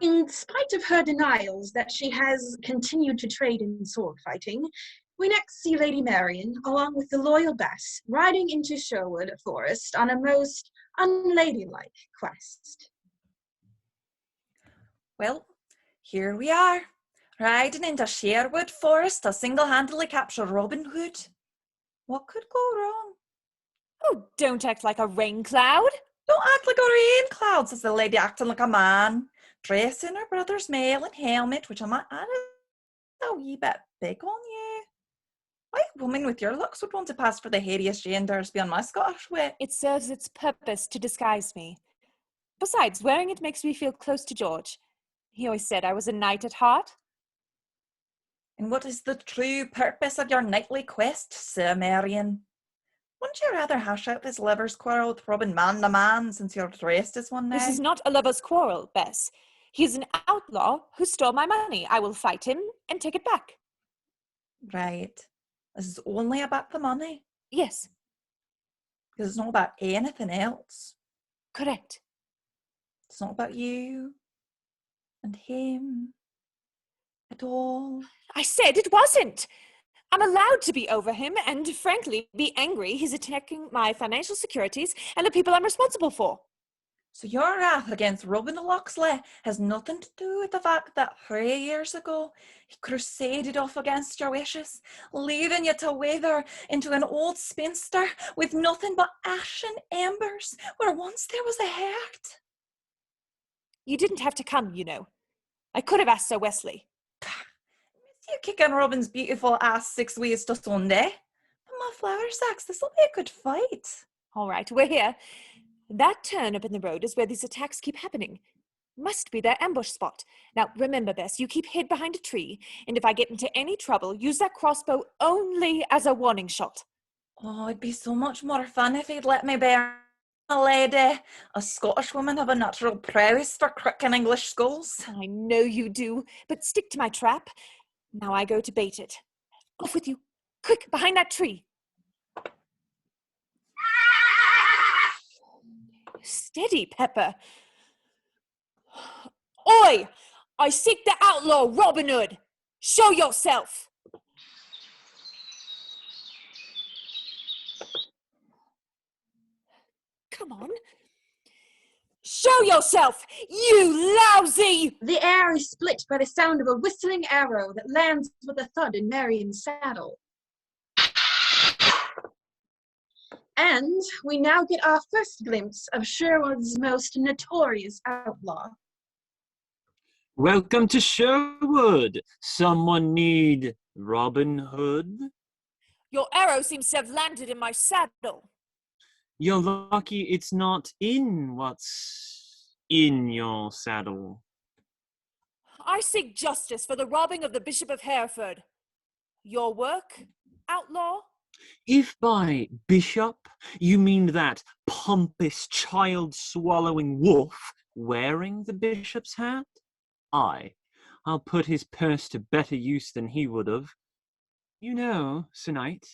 Speaker 1: In spite of her denials that she has continued to trade in sword fighting, we next see Lady Marian, along with the loyal Bess, riding into Sherwood Forest on a most unladylike quest.
Speaker 11: Well, here we are, riding into Sherwood Forest to single-handedly capture Robin Hood. What could go wrong?
Speaker 10: Oh, don't act like a rain cloud.
Speaker 11: Don't act like a rain cloud, says the lady, acting like a man, dressed in her brother's mail and helmet, which I might add is a wee bit big on you. What woman with your looks would want to pass for the hairiest Jane Daresby on my Scottish wit?
Speaker 10: It serves its purpose to disguise me. Besides, wearing it makes me feel close to George. He always said I was a knight at heart.
Speaker 11: And what is the true purpose of your nightly quest, Sir Marian? Wouldn't you rather hash out this lover's quarrel with Robin man to man, since you're dressed as one now?
Speaker 10: This is not a lover's quarrel, Bess. He's an outlaw who stole my money. I will fight him and take it back.
Speaker 11: Right. This is only about the money?
Speaker 10: Yes.
Speaker 11: Because it's not about anything else.
Speaker 10: Correct.
Speaker 11: It's not about you and him at all.
Speaker 10: I said it wasn't. I'm allowed to be over him and, frankly, be angry he's attacking my financial securities and the people I'm responsible for.
Speaker 11: So your wrath against Robin of Locksley has nothing to do with the fact that 3 years ago he crusaded off against your wishes, leaving you to wither into an old spinster with nothing but ashen embers where once there was a heart.
Speaker 10: You didn't have to come, you know. I could have asked Sir Wesley.
Speaker 11: You kicking Robin's beautiful ass 6 ways to Sunday. But my flower sacks, this'll be a good fight.
Speaker 10: All right, we're here. That turn up in the road is where these attacks keep happening. Must be their ambush spot. Now, remember, Bess, you keep hid behind a tree, and if I get into any trouble, use that crossbow only as a warning shot.
Speaker 11: Oh, it'd be so much more fun if he'd let me bear a lady. A Scottish woman have a natural prowess for cracking English skulls.
Speaker 10: I know you do, but stick to my trap. Now I go to bait it. Off with you. Quick, behind that tree. Steady, Pepper. Oi! I seek the outlaw Robin Hood. Show yourself. Come on. Show yourself, you lousy!
Speaker 1: The air is split by the sound of a whistling arrow that lands with a thud in Marian's saddle. And we now get our first glimpse of Sherwood's most notorious outlaw.
Speaker 7: Welcome to Sherwood. Someone need Robin Hood?
Speaker 10: Your arrow seems to have landed in my saddle.
Speaker 7: You're lucky it's not in what's in your saddle.
Speaker 10: I seek justice for the robbing of the Bishop of Hereford. Your work, outlaw?
Speaker 7: If by bishop you mean that pompous child-swallowing wolf wearing the bishop's hat, I'll put his purse to better use than he would have. You know, Sir Knight,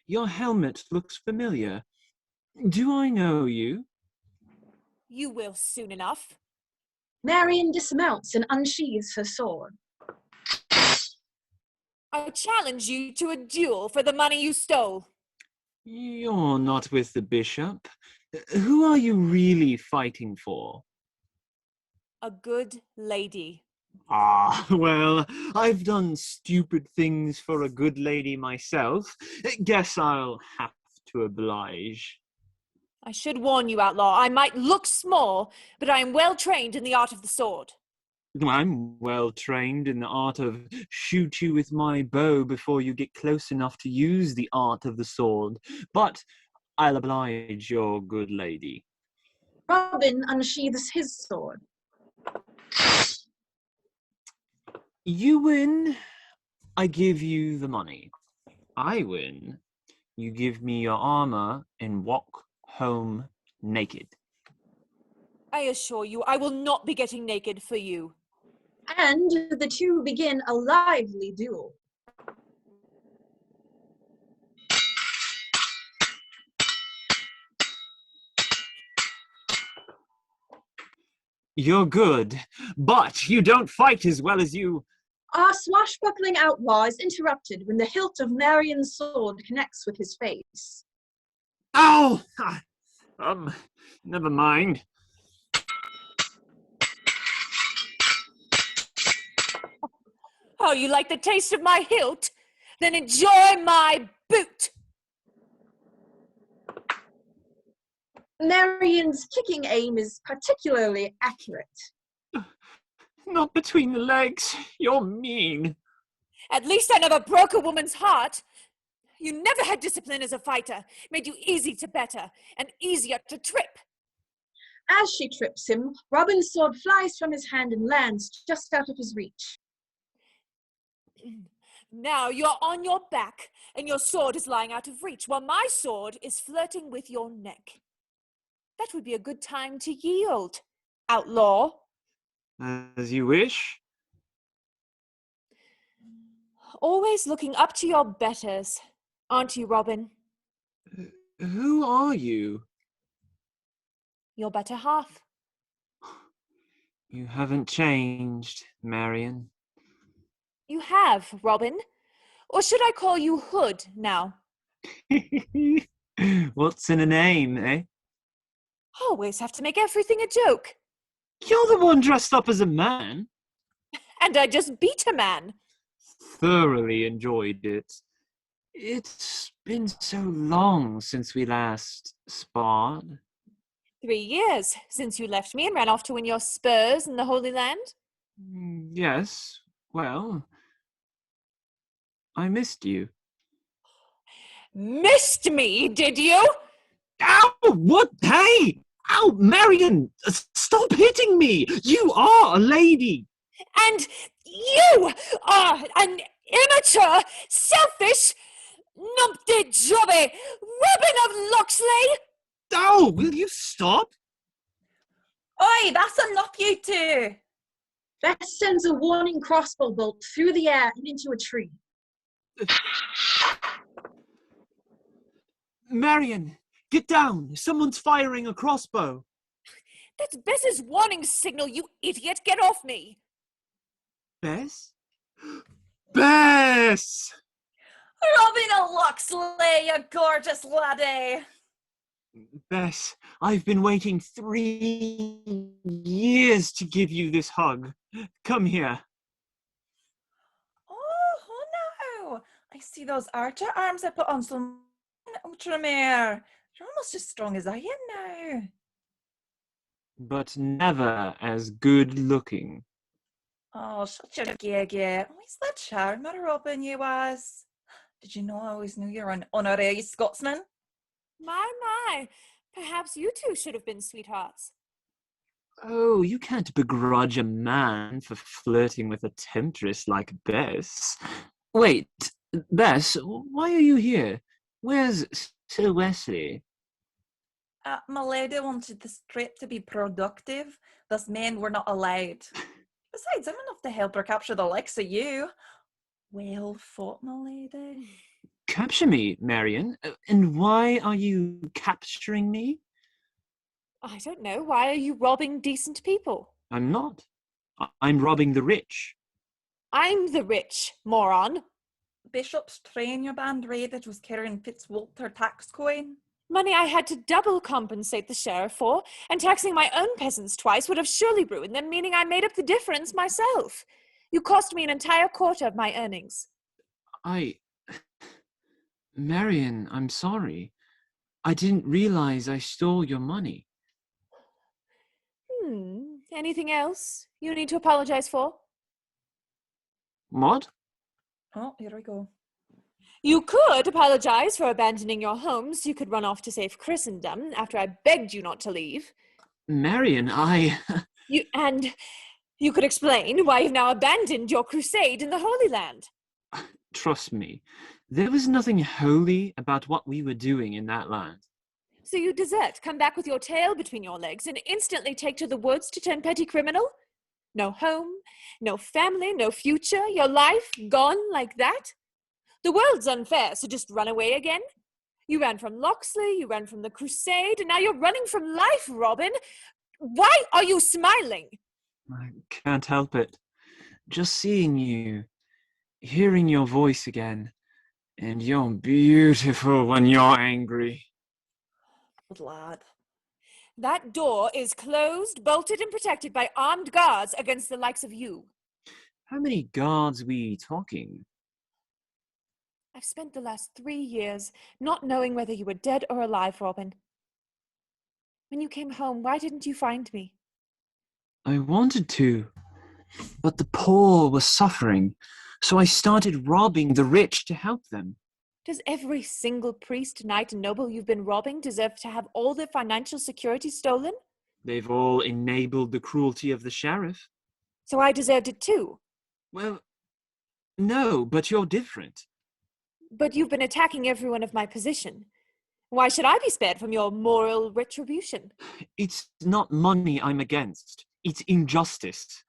Speaker 7: your helmet looks familiar. Do I know you?
Speaker 10: You will soon enough.
Speaker 1: Marian dismounts and unsheathes her sword.
Speaker 10: I challenge you to a duel for the money you stole.
Speaker 7: You're not with the bishop. Who are you really fighting for?
Speaker 10: A good lady.
Speaker 7: Ah, well, I've done stupid things for a good lady myself. Guess I'll have to oblige.
Speaker 10: I should warn you, outlaw, I might look small, but I am well trained in the art of the sword.
Speaker 7: I'm well trained in the art of shoot you with my bow before you get close enough to use the art of the sword, but I'll oblige your good lady.
Speaker 1: Robin unsheathes his sword.
Speaker 7: You win, I give you the money. I win, you give me your armor and walk home naked.
Speaker 10: I assure you, I will not be getting naked for you.
Speaker 1: And the two begin a lively duel.
Speaker 7: You're good, but you don't fight as well as you...
Speaker 1: Our swashbuckling outlaw is interrupted when the hilt of Marian's sword connects with his face.
Speaker 7: Ow! Never mind.
Speaker 10: Oh, you like the taste of my hilt? Then enjoy my boot!
Speaker 1: Marian's kicking aim is particularly accurate.
Speaker 7: Not between the legs. You're mean.
Speaker 10: At least I never broke a woman's heart. You never had discipline as a fighter. Made you easy to better and easier to trip.
Speaker 1: As she trips him, Robin's sword flies from his hand and lands just out of his reach.
Speaker 10: Now you're on your back and your sword is lying out of reach while my sword is flirting with your neck. That would be a good time to yield, outlaw.
Speaker 7: As you wish.
Speaker 10: Always looking up to your betters, aren't you, Robin?
Speaker 7: Who are you?
Speaker 10: Your better half.
Speaker 7: You haven't changed, Marian.
Speaker 10: You have, Robin. Or should I call you Hood now?
Speaker 7: What's in a name, eh?
Speaker 10: Always have to make everything a joke.
Speaker 7: You're the one dressed up as a man.
Speaker 10: And I just beat a man.
Speaker 7: Thoroughly enjoyed it. It's been so long since we last sparred.
Speaker 10: 3 years since you left me and ran off to win your spurs in the Holy Land.
Speaker 7: Yes, well, I missed you.
Speaker 10: Missed me, did you?
Speaker 7: Ow! What? Hey! Ow, Marian! Stop hitting me! You are a lady!
Speaker 10: And you are an immature, selfish, numpty jobby Robin of Locksley!
Speaker 7: Oh, will you stop?
Speaker 11: Oi, that's enough, you two!
Speaker 1: Bess sends a warning crossbow bolt through the air and into a tree.
Speaker 7: Marian, get down! Someone's firing a crossbow!
Speaker 10: That's Bess's warning signal, you idiot! Get off me!
Speaker 7: Bess? Bess!
Speaker 11: Robin of Locksley, you gorgeous laddie!
Speaker 7: Bess, I've been waiting 3 years to give you this hug. Come here.
Speaker 11: Oh no! I see those archer arms I put on some Ultramare. You're almost as strong as I am now.
Speaker 7: But never as good looking.
Speaker 11: Oh, such a gay. Always that charmer, Robin, you was. Did you know I always knew you were an honorary Scotsman?
Speaker 10: My. Perhaps you two should have been sweethearts.
Speaker 7: Oh, you can't begrudge a man for flirting with a temptress like Bess. Wait, Bess, why are you here? Where's Sir Wesley?
Speaker 11: My lady wanted the strip to be productive, thus men were not allowed. Besides, I'm enough to help her capture the likes of you. Well fought, my lady.
Speaker 7: Capture me, Marian. And why are you capturing me?
Speaker 10: I don't know. Why are you robbing decent people?
Speaker 7: I'm not. I'm robbing the rich.
Speaker 10: I'm the rich, moron.
Speaker 11: Bishop's train your band raided was carrying Fitzwalter tax coin.
Speaker 10: Money I had to double compensate the sheriff for, and taxing my own peasants twice would have surely ruined them, meaning I made up the difference myself. You cost me an entire quarter of my earnings.
Speaker 7: Marian, I'm sorry. I didn't realize I stole your money.
Speaker 10: Anything else you need to apologize for?
Speaker 7: What?
Speaker 11: Oh, here we go.
Speaker 10: You could apologize for abandoning your home so you could run off to save Christendom after I begged you not to leave.
Speaker 7: Marian,
Speaker 10: You could explain why you've now abandoned your crusade in the Holy Land.
Speaker 7: Trust me, there was nothing holy about what we were doing in that land.
Speaker 10: So you desert, come back with your tail between your legs, and instantly take to the woods to turn petty criminal? No home, no family, no future, your life gone like that? The world's unfair, so just run away again? You ran from Locksley, you ran from the crusade, and now you're running from life, Robin. Why are you smiling?
Speaker 7: I can't help it. Just seeing you, hearing your voice again, and you're beautiful when you're angry.
Speaker 11: Good lad.
Speaker 10: That door is closed, bolted, and protected by armed guards against the likes of you.
Speaker 7: How many guards we talking?
Speaker 10: I've spent the last 3 years not knowing whether you were dead or alive, Robin. When you came home, why didn't you find me?
Speaker 7: I wanted to, but the poor were suffering, so I started robbing the rich to help them.
Speaker 10: Does every single priest, knight, and noble you've been robbing deserve to have all their financial security stolen?
Speaker 7: They've all enabled the cruelty of the sheriff.
Speaker 10: So I deserved it too?
Speaker 7: Well, no, but you're different.
Speaker 10: But you've been attacking everyone of my position. Why should I be spared from your moral retribution?
Speaker 7: It's not money I'm against. It's injustice.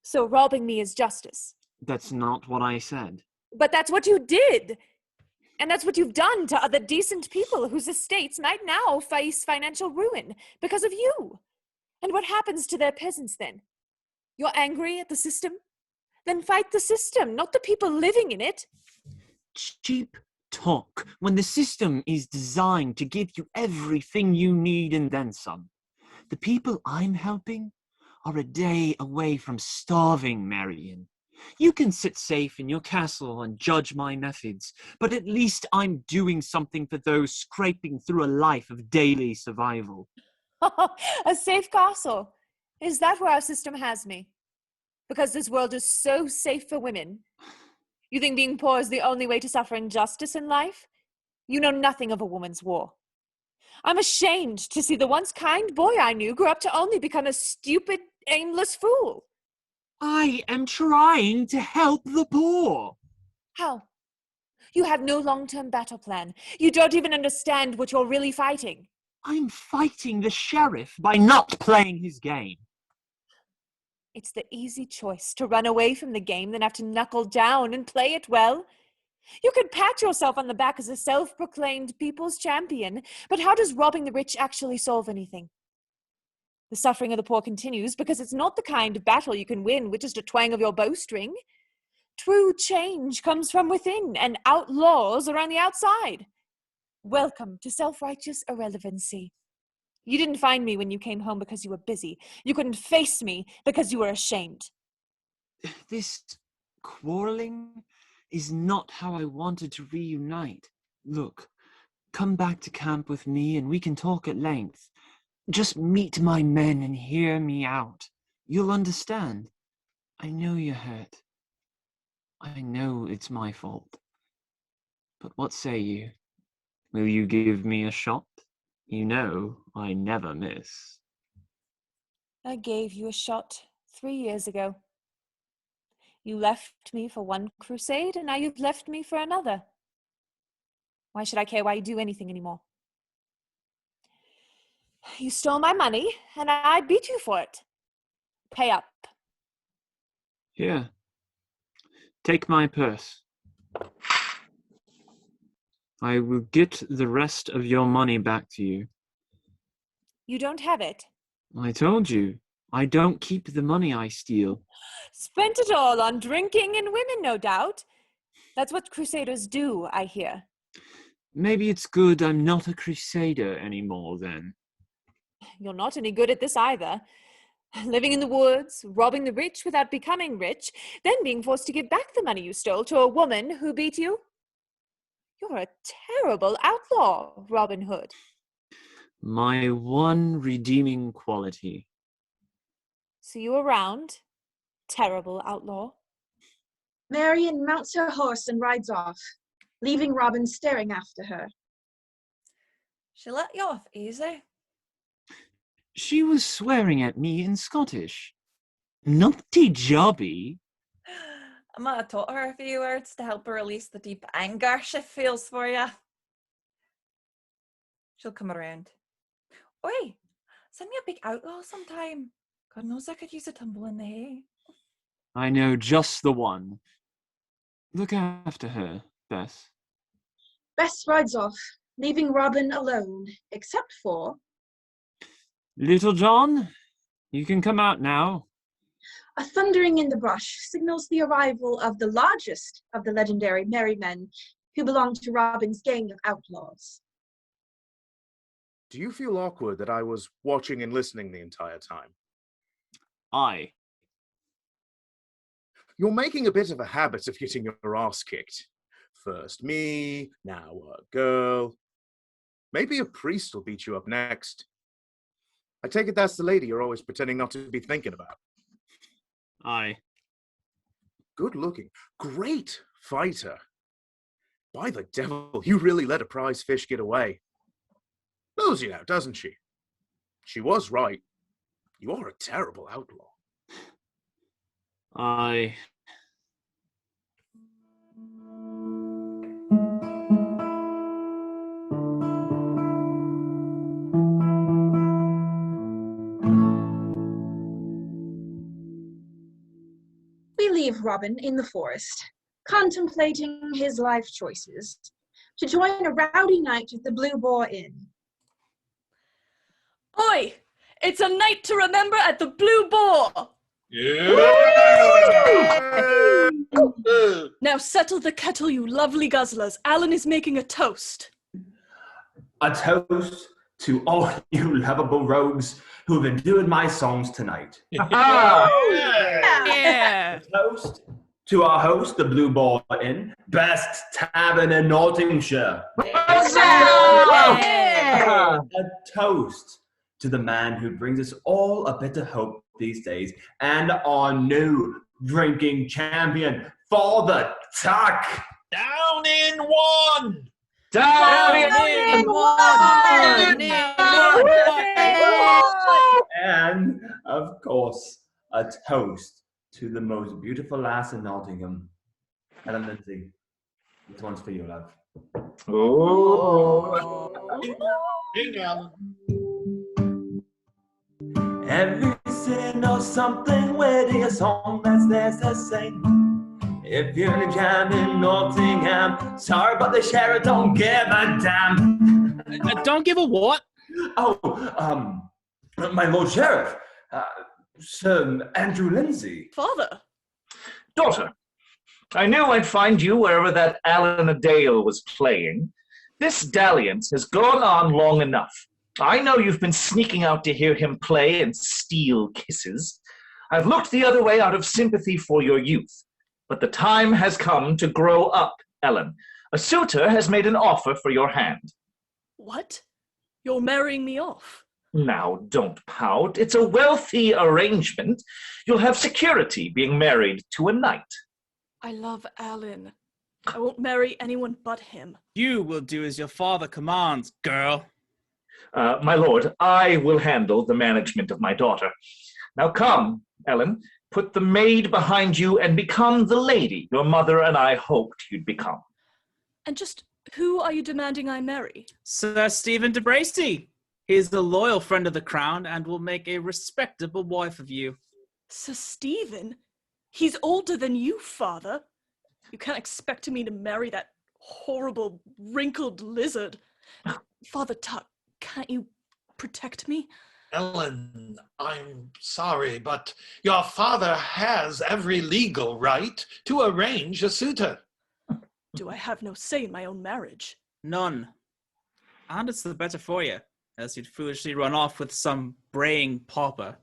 Speaker 10: So robbing me is justice.
Speaker 7: That's not what I said.
Speaker 10: But that's what you did! And that's what you've done to other decent people whose estates might now face financial ruin because of you. And what happens to their peasants then? You're angry at the system? Then fight the system, not the people living in it.
Speaker 7: Cheap talk when the system is designed to give you everything you need and then some. The people I'm helping are a day away from starving, Marian. You can sit safe in your castle and judge my methods, but at least I'm doing something for those scraping through a life of daily survival.
Speaker 10: A safe castle. Is that where our system has me? Because this world is so safe for women. You think being poor is the only way to suffer injustice in life? You know nothing of a woman's war. I'm ashamed to see the once kind boy I knew grow up to only become a stupid, aimless fool.
Speaker 7: I am trying to help the poor.
Speaker 10: How? You have no long-term battle plan. You don't even understand what you're really fighting.
Speaker 7: I'm fighting the sheriff by not playing his game.
Speaker 10: It's the easy choice to run away from the game than have to knuckle down and play it well. You could pat yourself on the back as a self-proclaimed people's champion, but how does robbing the rich actually solve anything? The suffering of the poor continues because it's not the kind of battle you can win with just a twang of your bowstring. True change comes from within, and outlaws are on the outside. Welcome to self-righteous irrelevancy. You didn't find me when you came home because you were busy. You couldn't face me because you were ashamed.
Speaker 7: This quarreling is not how I wanted to reunite. Look, come back to camp with me and we can talk at length. Just meet my men and hear me out. You'll understand. I know you're hurt. I know it's my fault. But what say you? Will you give me a shot? You know I never miss.
Speaker 10: I gave you a shot 3 years ago. You left me for one crusade, and now you've left me for another. Why should I care why you do anything anymore? You stole my money, and I beat you for it. Pay up.
Speaker 7: Here. Take my purse. I will get the rest of your money back to you.
Speaker 10: You don't have it.
Speaker 7: I told you, I don't keep the money I steal.
Speaker 10: Spent it all on drinking and women, no doubt. That's what crusaders do, I hear.
Speaker 7: Maybe it's good I'm not a crusader anymore then.
Speaker 10: You're not any good at this either. Living in the woods, robbing the rich without becoming rich, then being forced to give back the money you stole to a woman who beat you. You're a terrible outlaw, Robin Hood.
Speaker 7: My one redeeming quality.
Speaker 10: See you around, terrible outlaw.
Speaker 1: Marian mounts her horse and rides off, leaving Robin staring after her.
Speaker 11: She let you off easy.
Speaker 7: She was swearing at me in Scottish. Nutty jobby.
Speaker 11: I might have taught her a few words to help her release the deep anger she feels for you. She'll come around. Oi, send me a big outlaw sometime. God knows I could use a tumble in the hay.
Speaker 7: I know just the one. Look after her, Bess.
Speaker 1: Bess rides off, leaving Robin alone, except for...
Speaker 7: Little John, you can come out now.
Speaker 1: A thundering in the brush signals the arrival of the largest of the legendary merry men who belong to Robin's gang of outlaws.
Speaker 12: Do you feel awkward that I was watching and listening the entire time?
Speaker 7: Aye.
Speaker 12: You're making a bit of a habit of getting your ass kicked. First me, now a girl. Maybe a priest will beat you up next. I take it that's the lady you're always pretending not to be thinking about.
Speaker 7: Aye.
Speaker 12: Good looking. Great fighter. By the devil, you really let a prize fish get away. Knows you now, doesn't she? She was right. You are a terrible outlaw.
Speaker 7: Aye.
Speaker 1: We leave Robin in the forest, contemplating his life choices, to join a rowdy night at the Blue Boar Inn.
Speaker 9: Oi! It's a night to remember at the Blue Boar!
Speaker 2: Yeah.
Speaker 9: Now settle the kettle, you lovely guzzlers. Alan is making a toast.
Speaker 8: A toast to all you lovable rogues who have been doing my songs tonight.
Speaker 5: Yeah.
Speaker 8: A toast to our host, the Blue Boar Inn, best tavern in Nottinghamshire. A toast to the man who brings us all a bit of hope these days, and our new drinking champion, Friar Tuck.
Speaker 2: Down in one.
Speaker 8: Down
Speaker 5: in
Speaker 8: one.
Speaker 5: one.
Speaker 8: And, of course, a toast to the most beautiful lass in Nottingham, Ellen Lindsay. This one's for you, love.
Speaker 2: Oh. Hang on.
Speaker 8: Every city knows something witty, a song that's theirs to sing. If you're in a jam in Nottingham, sorry, but the sheriff don't give a damn.
Speaker 5: Don't give a what?
Speaker 8: Oh, my Lord Sheriff, Sir Andrew Lindsay.
Speaker 9: Father.
Speaker 13: Daughter, I knew I'd find you wherever that Alan Adale was playing. This dalliance has gone on long enough. I know you've been sneaking out to hear him play and steal kisses. I've looked the other way out of sympathy for your youth. But the time has come to grow up, Ellen. A suitor has made an offer for your hand.
Speaker 9: What? You're marrying me off?
Speaker 13: Now, don't pout. It's a wealthy arrangement. You'll have security being married to a knight.
Speaker 9: I love Alan. I won't marry anyone but him.
Speaker 5: You will do as your father commands, girl.
Speaker 13: My lord, I will handle the management of my daughter. Now come, Ellen, put the maid behind you and become the lady your mother and I hoped you'd become.
Speaker 9: And just who are you demanding I marry?
Speaker 5: Sir Stephen de Bracy. He's a loyal friend of the crown and will make a respectable wife of you.
Speaker 9: Sir Stephen? He's older than you, father. You can't expect me to marry that horrible, wrinkled lizard. Father Tuck, can't you protect me?
Speaker 2: Ellen, I'm sorry, but your father has every legal right to arrange a suitor.
Speaker 9: Do I have no say in my own marriage?
Speaker 5: None. And it's the better for you, as you'd foolishly run off with some braying pauper.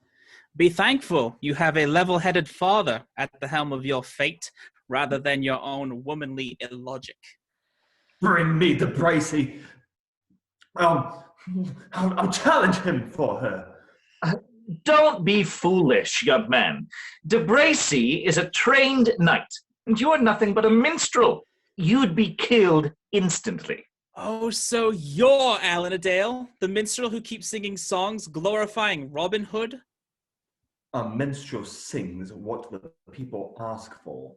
Speaker 5: Be thankful you have a level-headed father at the helm of your fate, rather than your own womanly illogic.
Speaker 8: Bring me De Bracy. I'll challenge him for her.
Speaker 13: Don't be foolish, young man. De Bracy is a trained knight, and you are nothing but a minstrel. You'd be killed instantly.
Speaker 5: Oh, so you're Alan Adale, the minstrel who keeps singing songs glorifying Robin Hood?
Speaker 8: A minstrel sings what the people ask for,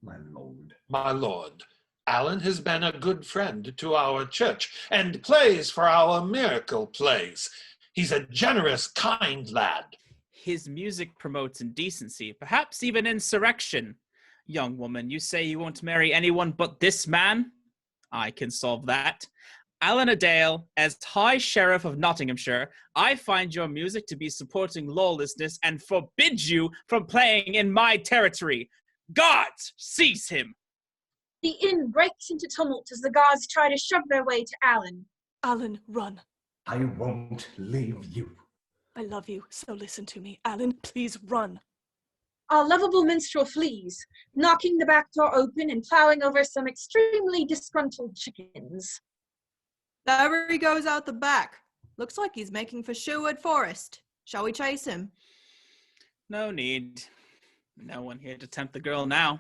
Speaker 8: my lord.
Speaker 2: My lord, Alan has been a good friend to our church and plays for our miracle plays. He's a generous, kind lad.
Speaker 5: His music promotes indecency, perhaps even insurrection. Young woman, you say you won't marry anyone but this man? I can solve that. Alan Adale, as High Sheriff of Nottinghamshire, I find your music to be supporting lawlessness and forbid you from playing in my territory. Guards, seize him!
Speaker 1: The inn breaks into tumult as the guards try to shove their way to Alan.
Speaker 9: Alan, run.
Speaker 8: I won't leave you.
Speaker 9: I love you, so listen to me. Alan, please run.
Speaker 1: Our lovable minstrel flees, knocking the back door open and plowing over some extremely disgruntled chickens.
Speaker 3: There he goes out the back. Looks like he's making for Sherwood Forest. Shall we chase him?
Speaker 5: No need. No one here to tempt the girl now.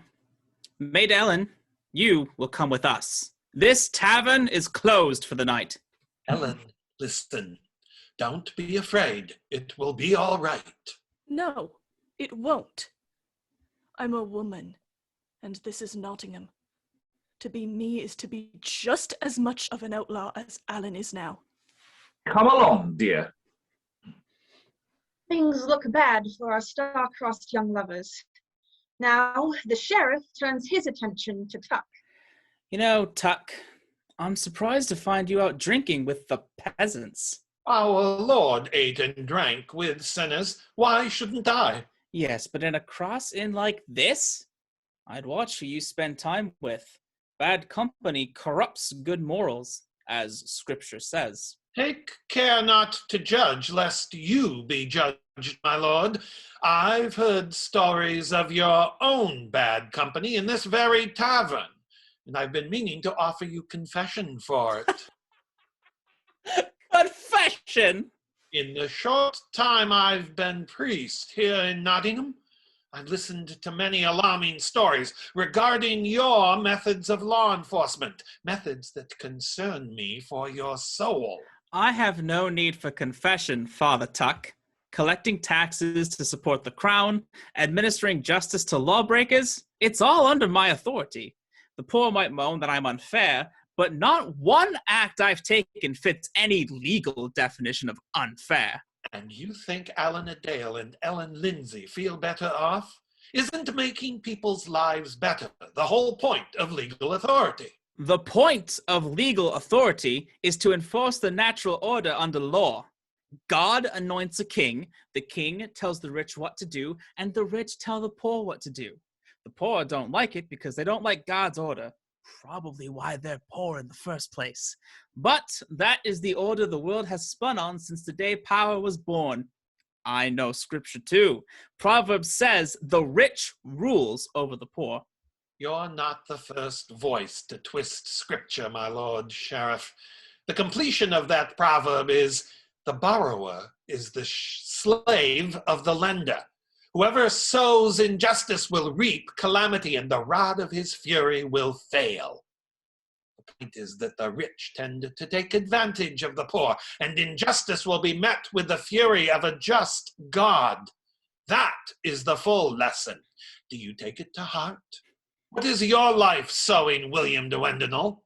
Speaker 5: Maid Ellen, you will come with us. This tavern is closed for the night.
Speaker 2: Ellen, listen. Don't be afraid. It will be all right.
Speaker 9: No, it won't. I'm a woman, and this is Nottingham. To be me is to be just as much of an outlaw as Alan is now.
Speaker 13: Come along, dear.
Speaker 1: Things look bad for our star-crossed young lovers. Now, the sheriff turns his attention to Tuck.
Speaker 5: You know, Tuck, I'm surprised to find you out drinking with the peasants.
Speaker 2: Our Lord ate and drank with sinners. Why shouldn't I?
Speaker 5: Yes, but in a cross inn like this? I'd watch who you spend time with. Bad company corrupts good morals, as Scripture says.
Speaker 2: Take care not to judge, lest you be judged, my lord. I've heard stories of your own bad company in this very tavern, and I've been meaning to offer you confession for it.
Speaker 5: Confession?
Speaker 2: In the short time I've been priest here in Nottingham, I've listened to many alarming stories regarding your methods of law enforcement, methods that concern me for your soul.
Speaker 5: I have no need for confession, Father Tuck. Collecting taxes to support the crown, administering justice to lawbreakers, it's all under my authority. The poor might moan that I'm unfair, but not one act I've taken fits any legal definition of unfair.
Speaker 2: And you think Alan Adale and Ellen Lindsay feel better off? Isn't making people's lives better the whole point of legal authority?
Speaker 5: The point of legal authority is to enforce the natural order under law. God anoints a king, the king tells the rich what to do, and the rich tell the poor what to do. The poor don't like it because they don't like God's order. Probably why they're poor in the first place. But that is the order the world has spun on since the day power was born. I know Scripture too. Proverbs says the rich rules over the poor.
Speaker 2: You're not the first voice to twist Scripture, my Lord Sheriff. The completion of that proverb is, the borrower is the slave of the lender. Whoever sows injustice will reap calamity, and the rod of his fury will fail. The point is that the rich tend to take advantage of the poor, and injustice will be met with the fury of a just God. That is the full lesson. Do you take it to heart? What is your life sowing, William de Wendenall?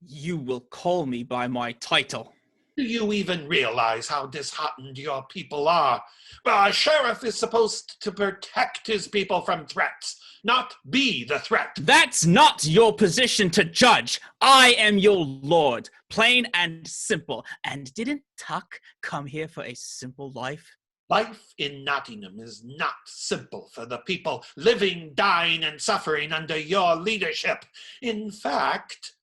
Speaker 5: You will call me by my title.
Speaker 2: Do you even realize how disheartened your people are? A sheriff is supposed to protect his people from threats, not be the threat.
Speaker 5: That's not your position to judge. I am your lord, plain and simple. And didn't Tuck come here for a simple life?
Speaker 2: Life in Nottingham is not simple for the people living, dying, and suffering under your leadership. In fact,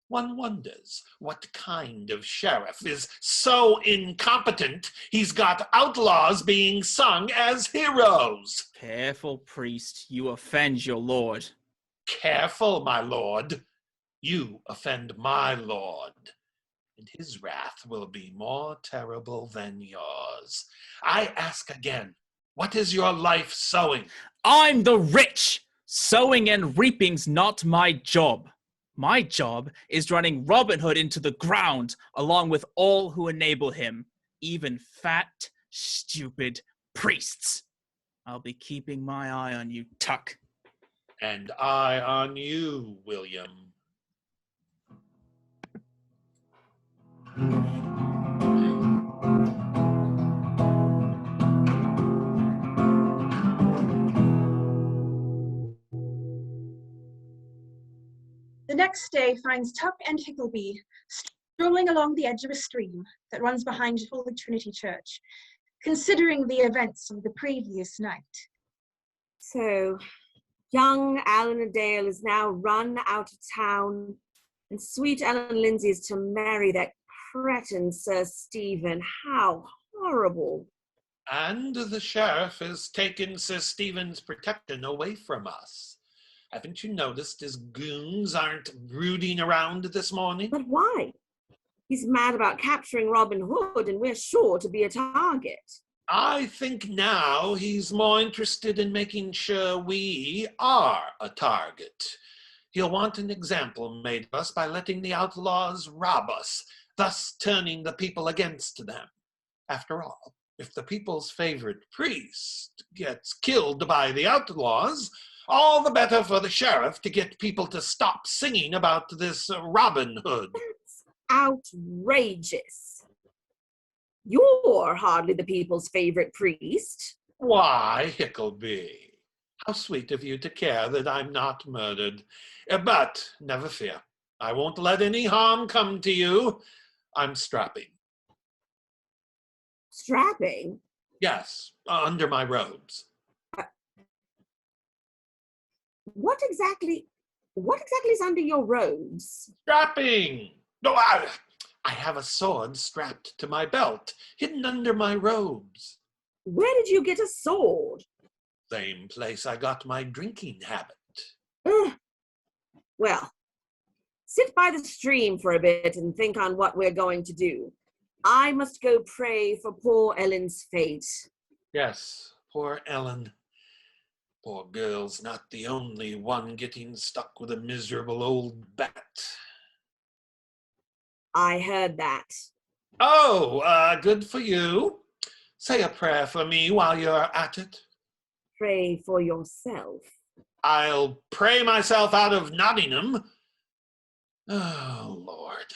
Speaker 2: one wonders what kind of sheriff is so incompetent he's got outlaws being sung as heroes.
Speaker 5: Careful, priest, you offend your lord.
Speaker 2: Careful, my lord. You offend my lord, and his wrath will be more terrible than yours. I ask again, what is your life sowing?
Speaker 5: I'm the rich. Sowing and reaping's not my job. My job is running Robin Hood into the ground, along with all who enable him, even fat, stupid priests. I'll be keeping my eye on you, Tuck.
Speaker 2: And I on you, William.
Speaker 1: The next day finds Tuck and Hickleby strolling along the edge of a stream that runs behind Holy Trinity Church, considering the events of the previous night.
Speaker 4: So, young Alan Dale is now run out of town, and sweet Ellen Lindsay is to marry that cretin Sir Stephen. How horrible.
Speaker 2: And the sheriff has taken Sir Stephen's protection away from us. Haven't you noticed his goons aren't brooding around this morning?
Speaker 4: But why? He's mad about capturing Robin Hood, and we're sure to be a target.
Speaker 2: I think now he's more interested in making sure we are a target. He'll want an example made of us by letting the outlaws rob us, thus turning the people against them. After all, if the people's favorite priest gets killed by the outlaws, all the better for the sheriff to get people to stop singing about this Robin Hood.
Speaker 4: That's outrageous. You're hardly the people's favorite priest.
Speaker 2: Why, Hickleby, how sweet of you to care that I'm not murdered. But never fear, I won't let any harm come to you. I'm strapping.
Speaker 4: Strapping?
Speaker 2: Yes, under my robes.
Speaker 4: What exactly is under your robes?
Speaker 2: Strapping! No, I have a sword strapped to my belt, hidden under my robes.
Speaker 4: Where did you get a sword?
Speaker 2: Same place I got my drinking habit.
Speaker 4: Well, sit by the stream for a bit and think on what we're going to do. I must go pray for poor Ellen's fate.
Speaker 2: Yes, poor Ellen. Poor girl's not the only one getting stuck with a miserable old bat.
Speaker 4: I heard that.
Speaker 2: Oh, good for you. Say a prayer for me while you're at it.
Speaker 4: Pray for yourself.
Speaker 2: I'll pray myself out of Nottingham. Oh, Lord.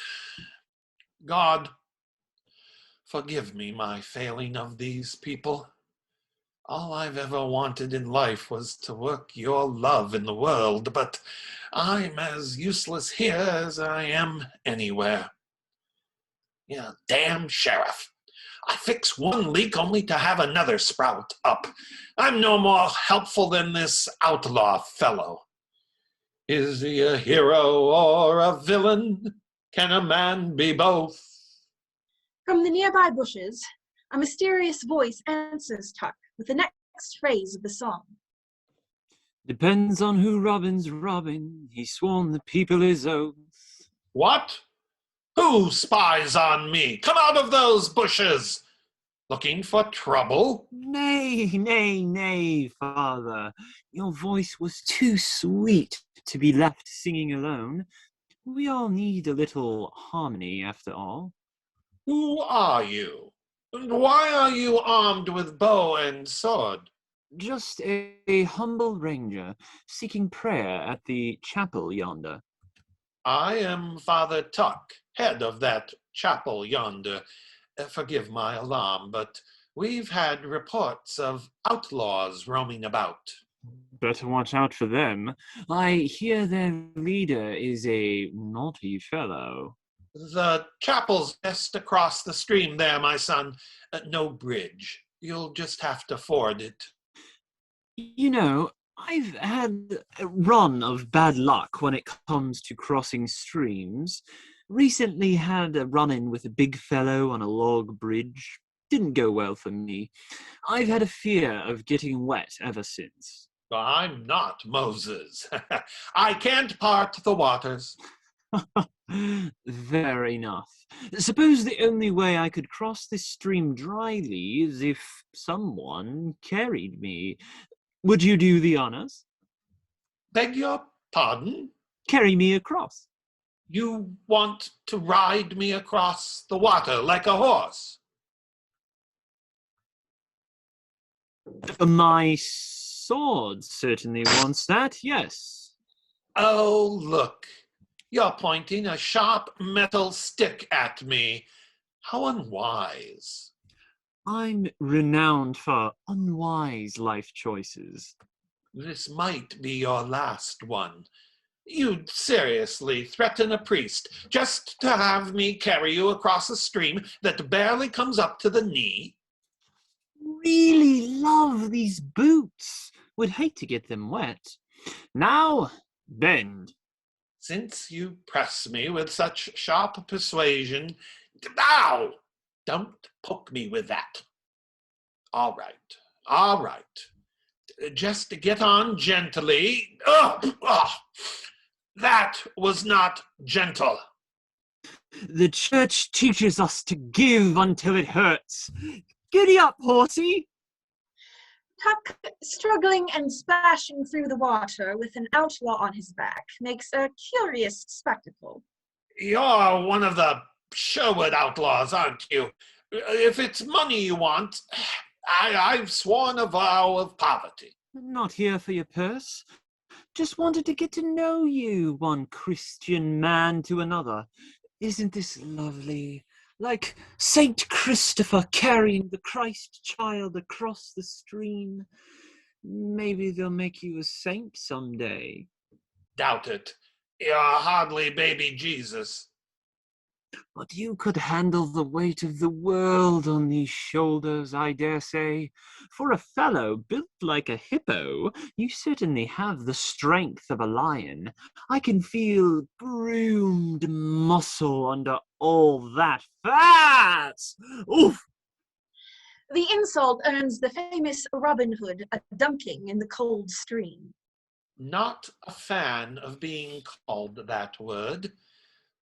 Speaker 2: God, forgive me my failing of these people. All I've ever wanted in life was to work your love in the world, but I'm as useless here as I am anywhere. Yeah, damn sheriff. I fix one leak only to have another sprout up. I'm no more helpful than this outlaw fellow. Is he a hero or a villain? Can a man be both?
Speaker 1: From the nearby bushes, a mysterious voice answers Tuck with the next phrase of the song.
Speaker 7: Depends on who Robin's robbing. He's sworn the people his oath.
Speaker 2: What? Who spies on me? Come out of those bushes! Looking for trouble?
Speaker 7: Nay, nay, nay, father. Your voice was too sweet to be left singing alone. We all need a little harmony, after all.
Speaker 2: Who are you? And why are you armed with bow and sword?
Speaker 7: Just a humble ranger, seeking prayer at the chapel yonder.
Speaker 2: I am Father Tuck, head of that chapel yonder. Forgive my alarm, but we've had reports of outlaws roaming about.
Speaker 7: Better watch out for them. I hear their leader is a naughty fellow.
Speaker 2: The chapel's just across the stream there, my son. No bridge. You'll just have to ford it.
Speaker 7: You know, I've had a run of bad luck when it comes to crossing streams. Recently had a run-in with a big fellow on a log bridge. Didn't go well for me. I've had a fear of getting wet ever since.
Speaker 2: I'm not Moses. I can't part the waters.
Speaker 7: Fair enough. Suppose the only way I could cross this stream dryly is if someone carried me. Would you do the honors?
Speaker 2: Beg your pardon?
Speaker 7: Carry me across.
Speaker 2: You want to ride me across the water like a horse?
Speaker 7: My sword certainly wants that, yes.
Speaker 2: Oh, look. You're pointing a sharp metal stick at me. How unwise.
Speaker 7: I'm renowned for unwise life choices.
Speaker 2: This might be your last one. You'd seriously threaten a priest just to have me carry you across a stream that barely comes up to the knee?
Speaker 7: Really love these boots. Would hate to get them wet. Now, bend.
Speaker 2: Since you press me with such sharp persuasion, ow! Don't poke me with that. All right. Just get on gently. That was not gentle.
Speaker 7: The church teaches us to give until it hurts. Giddy up, horsey!
Speaker 1: Tuck, struggling and splashing through the water with an outlaw on his back, makes a curious spectacle.
Speaker 2: You're one of the Sherwood outlaws, aren't you? If it's money you want, I've sworn a vow of poverty.
Speaker 7: I'm not here for your purse. Just wanted to get to know you, one Christian man to another. Isn't this lovely? Like Saint Christopher carrying the Christ child across the stream. Maybe they'll make you a saint someday.
Speaker 2: Doubt it. You're hardly baby Jesus.
Speaker 7: But you could handle the weight of the world on these shoulders, I dare say. For a fellow built like a hippo, you certainly have the strength of a lion. I can feel groomed muscle under all that fat! Oof!
Speaker 1: The insult earns the famous Robin Hood a dumping in the cold stream.
Speaker 2: Not a fan of being called that word.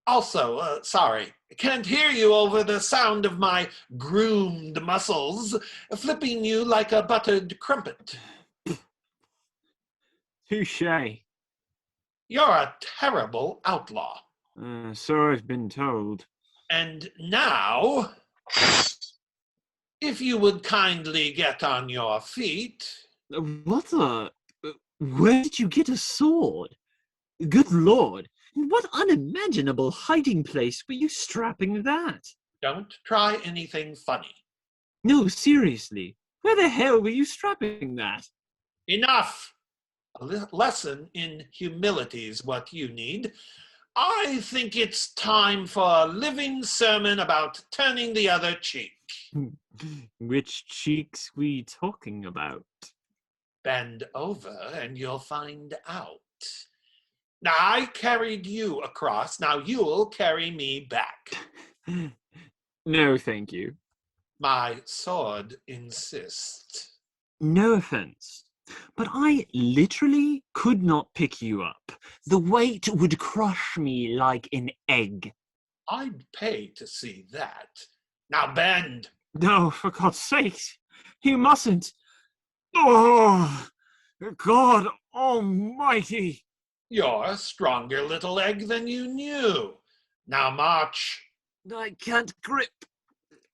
Speaker 2: Also, sorry, can't hear you over the sound of my groomed muscles flipping you like a buttered crumpet.
Speaker 7: Touché.
Speaker 2: You're a terrible outlaw.
Speaker 7: So I've been told.
Speaker 2: And now, if you would kindly get on your feet.
Speaker 7: What the? Where did you get a sword? Good Lord. In what unimaginable hiding place were you strapping that?
Speaker 2: Don't try anything funny.
Speaker 7: No, seriously. Where the hell were you strapping that?
Speaker 2: Enough! A lesson in humility is what you need. I think it's time for a living sermon about turning the other cheek.
Speaker 7: Which cheeks we talking about?
Speaker 2: Bend over and you'll find out. Now, I carried you across. Now you'll carry me back.
Speaker 7: No, thank you.
Speaker 2: My sword insists.
Speaker 7: No offense, but I literally could not pick you up. The weight would crush me like an egg.
Speaker 2: I'd pay to see that. Now bend.
Speaker 7: No, for God's sake, you mustn't. Oh, God almighty.
Speaker 2: You're a stronger little egg than you knew. Now march.
Speaker 7: I can't grip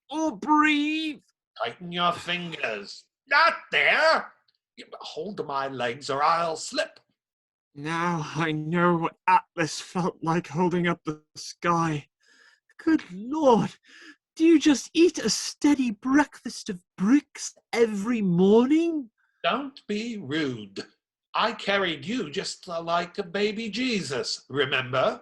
Speaker 7: or breathe.
Speaker 2: Tighten your fingers. Not there. Hold my legs or I'll slip.
Speaker 7: Now I know what Atlas felt like holding up the sky. Good Lord, do you just eat a steady breakfast of bricks every morning?
Speaker 2: Don't be rude. I carried you just like a baby Jesus, remember?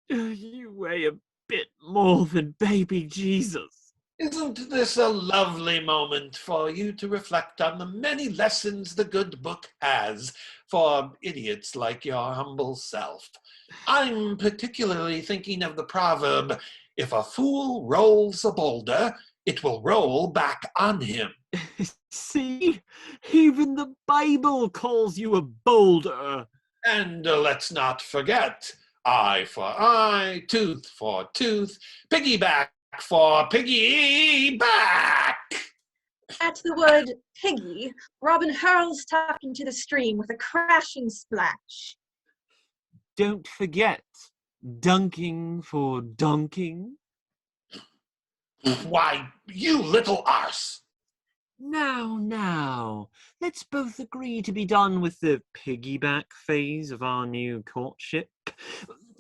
Speaker 7: You weigh a bit more than baby Jesus.
Speaker 2: Isn't this a lovely moment for you to reflect on the many lessons the good book has for idiots like your humble self? I'm particularly thinking of the proverb, if a fool rolls a boulder, it will roll back on him.
Speaker 7: See, even the Bible calls you a boulder.
Speaker 2: And let's not forget, eye for eye, tooth for tooth, piggyback for piggyback.
Speaker 1: At the word piggy, Robin hurls Tuck into the stream with a crashing splash.
Speaker 7: Don't forget, dunking for donking.
Speaker 2: Why, you little arse!
Speaker 7: Now, let's both agree to be done with the piggyback phase of our new courtship.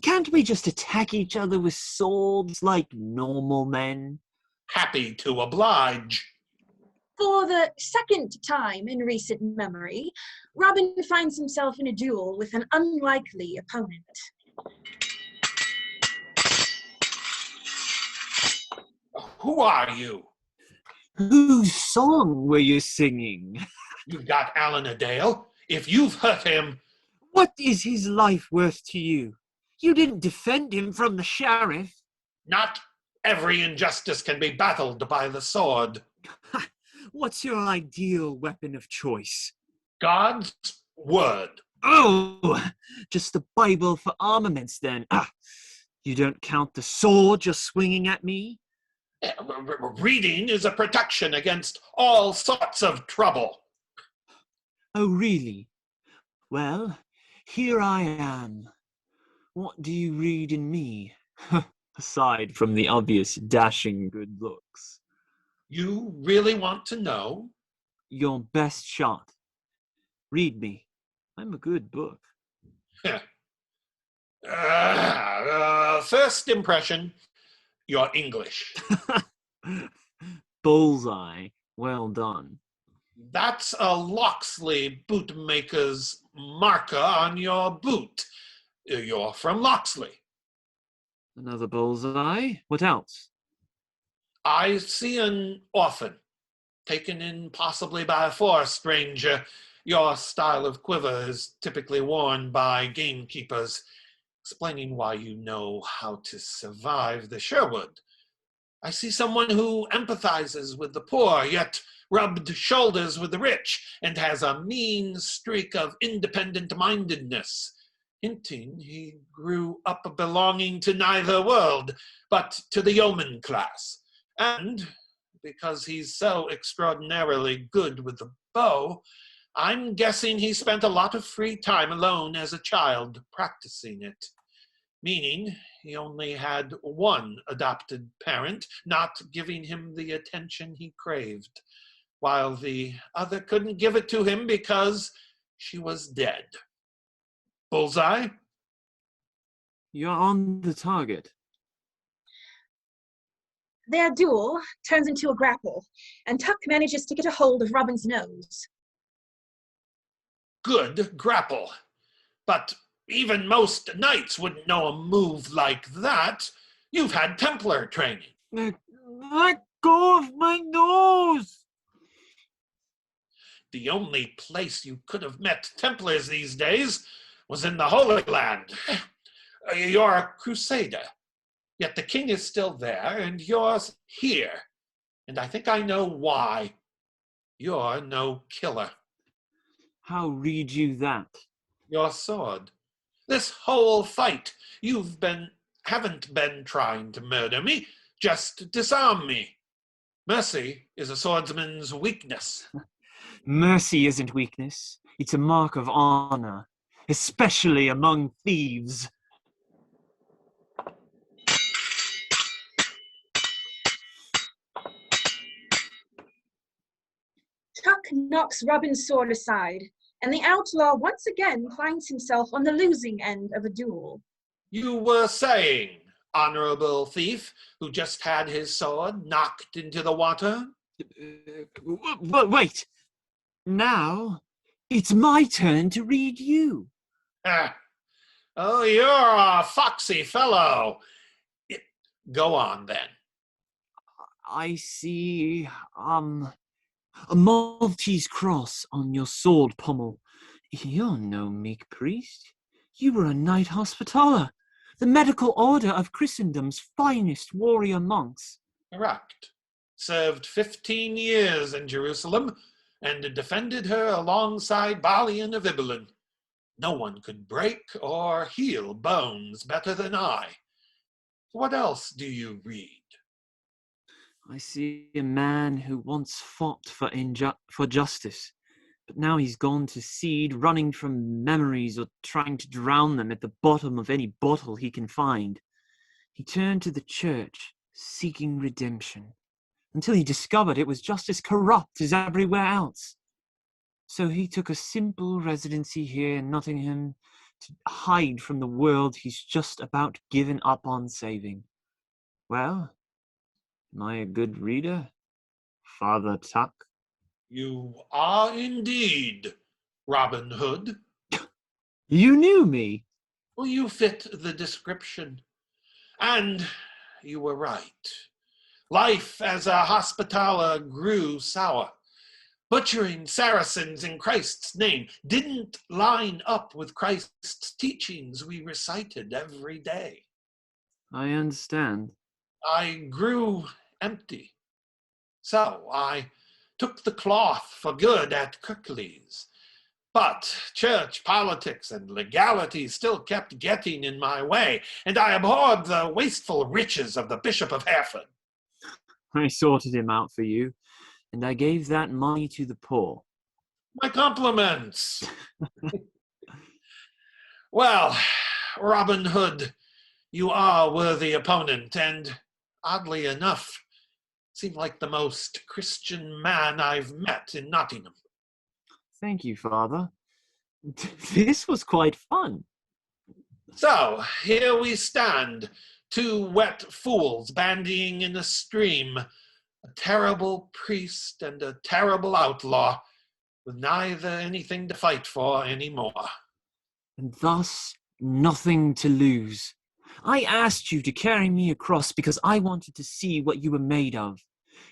Speaker 7: Can't we just attack each other with swords like normal men?
Speaker 2: Happy to oblige.
Speaker 1: For the second time in recent memory, Robin finds himself in a duel with an unlikely opponent.
Speaker 2: Who are you?
Speaker 7: Whose song were you singing?
Speaker 2: You got Alan Adale. If you've hurt him...
Speaker 7: What is his life worth to you? You didn't defend him from the sheriff.
Speaker 2: Not every injustice can be battled by the sword.
Speaker 7: What's your ideal weapon of choice?
Speaker 2: God's word.
Speaker 7: Oh, just the Bible for armaments then. You don't count the sword you're swinging at me?
Speaker 2: Reading is a protection against all sorts of trouble.
Speaker 7: Oh, really? Well, here I am. What do you read in me? Aside from the obvious dashing good looks.
Speaker 2: You really want to know?
Speaker 7: Your best shot. Read me. I'm a good book.
Speaker 2: First impression, you're English.
Speaker 7: Bullseye. Well done.
Speaker 2: That's a Locksley bootmaker's marker on your boot. You're from Locksley.
Speaker 7: Another bullseye. What else?
Speaker 2: I see an orphan, taken in possibly by a forest ranger. Your style of quiver is typically worn by gamekeepers, explaining why you know how to survive the Sherwood. I see someone who empathizes with the poor, yet rubbed shoulders with the rich, and has a mean streak of independent-mindedness, hinting he grew up belonging to neither world, but to the yeoman class. And because he's so extraordinarily good with the bow, I'm guessing he spent a lot of free time alone as a child practicing it, meaning he only had one adopted parent, not giving him the attention he craved, while the other couldn't give it to him because she was dead. Bullseye?
Speaker 7: You're on the target.
Speaker 1: Their duel turns into a grapple, and Tuck manages to get a hold of Robin's nose.
Speaker 2: Good grapple. But even most knights wouldn't know a move like that. You've had Templar training.
Speaker 7: Let go of my nose!
Speaker 2: The only place you could have met Templars these days was in the Holy Land. You're a crusader, yet the king is still there, and you're here. And I think I know why. You're no killer.
Speaker 7: How read you that?
Speaker 2: Your sword. This whole fight, haven't been trying to murder me, just disarm me. Mercy is a swordsman's weakness.
Speaker 7: Mercy isn't weakness. It's a mark of honor, especially among thieves.
Speaker 1: Tuck knocks Robin's sword aside, and the outlaw once again finds himself on the losing end of a duel.
Speaker 2: You were saying, honorable thief who just had his sword knocked into the water?
Speaker 7: But wait, now it's my turn to read you.
Speaker 2: Oh, you're a foxy fellow. Go on, then.
Speaker 7: I see, a Maltese cross on your sword pommel. You're no meek priest. You were a knight hospitaller, the medical order of Christendom's finest warrior monks.
Speaker 2: Correct. Served 15 years in Jerusalem and defended her alongside Balian of Ibelin. No one could break or heal bones better than I. What else do you read?
Speaker 7: I see a man who once fought for justice, but now he's gone to seed, running from memories or trying to drown them at the bottom of any bottle he can find. He turned to the church, seeking redemption, until he discovered it was just as corrupt as everywhere else. So he took a simple residency here in Nottingham to hide from the world he's just about given up on saving. Well, am I a good reader, Father Tuck?
Speaker 2: You are indeed, Robin Hood.
Speaker 7: You knew me.
Speaker 2: Well, you fit the description. And you were right. Life as a hospitaller grew sour. Butchering Saracens in Christ's name didn't line up with Christ's teachings we recited every day.
Speaker 7: I understand.
Speaker 2: I grew empty. So I took the cloth for good at Kirklees. But church politics and legality still kept getting in my way, and I abhorred the wasteful riches of the Bishop of Hereford.
Speaker 7: I sorted him out for you, and I gave that money to the poor.
Speaker 2: My compliments. Well, Robin Hood, you are a worthy opponent, and oddly enough, seem like the most Christian man I've met in Nottingham.
Speaker 7: Thank you, Father. This was quite fun.
Speaker 2: So, here we stand, two wet fools bandying in a stream, a terrible priest and a terrible outlaw, with neither anything to fight for anymore.
Speaker 7: And thus, nothing to lose. I asked you to carry me across because I wanted to see what you were made of.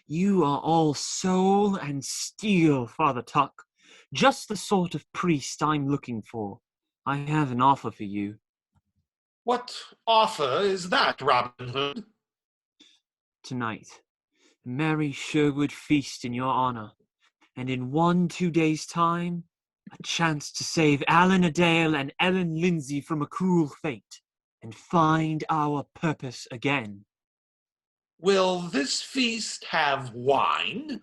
Speaker 7: You are all soul and steel, Father Tuck. Just the sort of priest I'm looking for. I have an offer for you.
Speaker 2: What offer is that, Robin Hood?
Speaker 7: Tonight, a merry Sherwood feast in your honor, and in 1-2 days' time, a chance to save Alan Adale and Ellen Lindsay from a cruel fate, and find our purpose again.
Speaker 2: Will this feast have wine?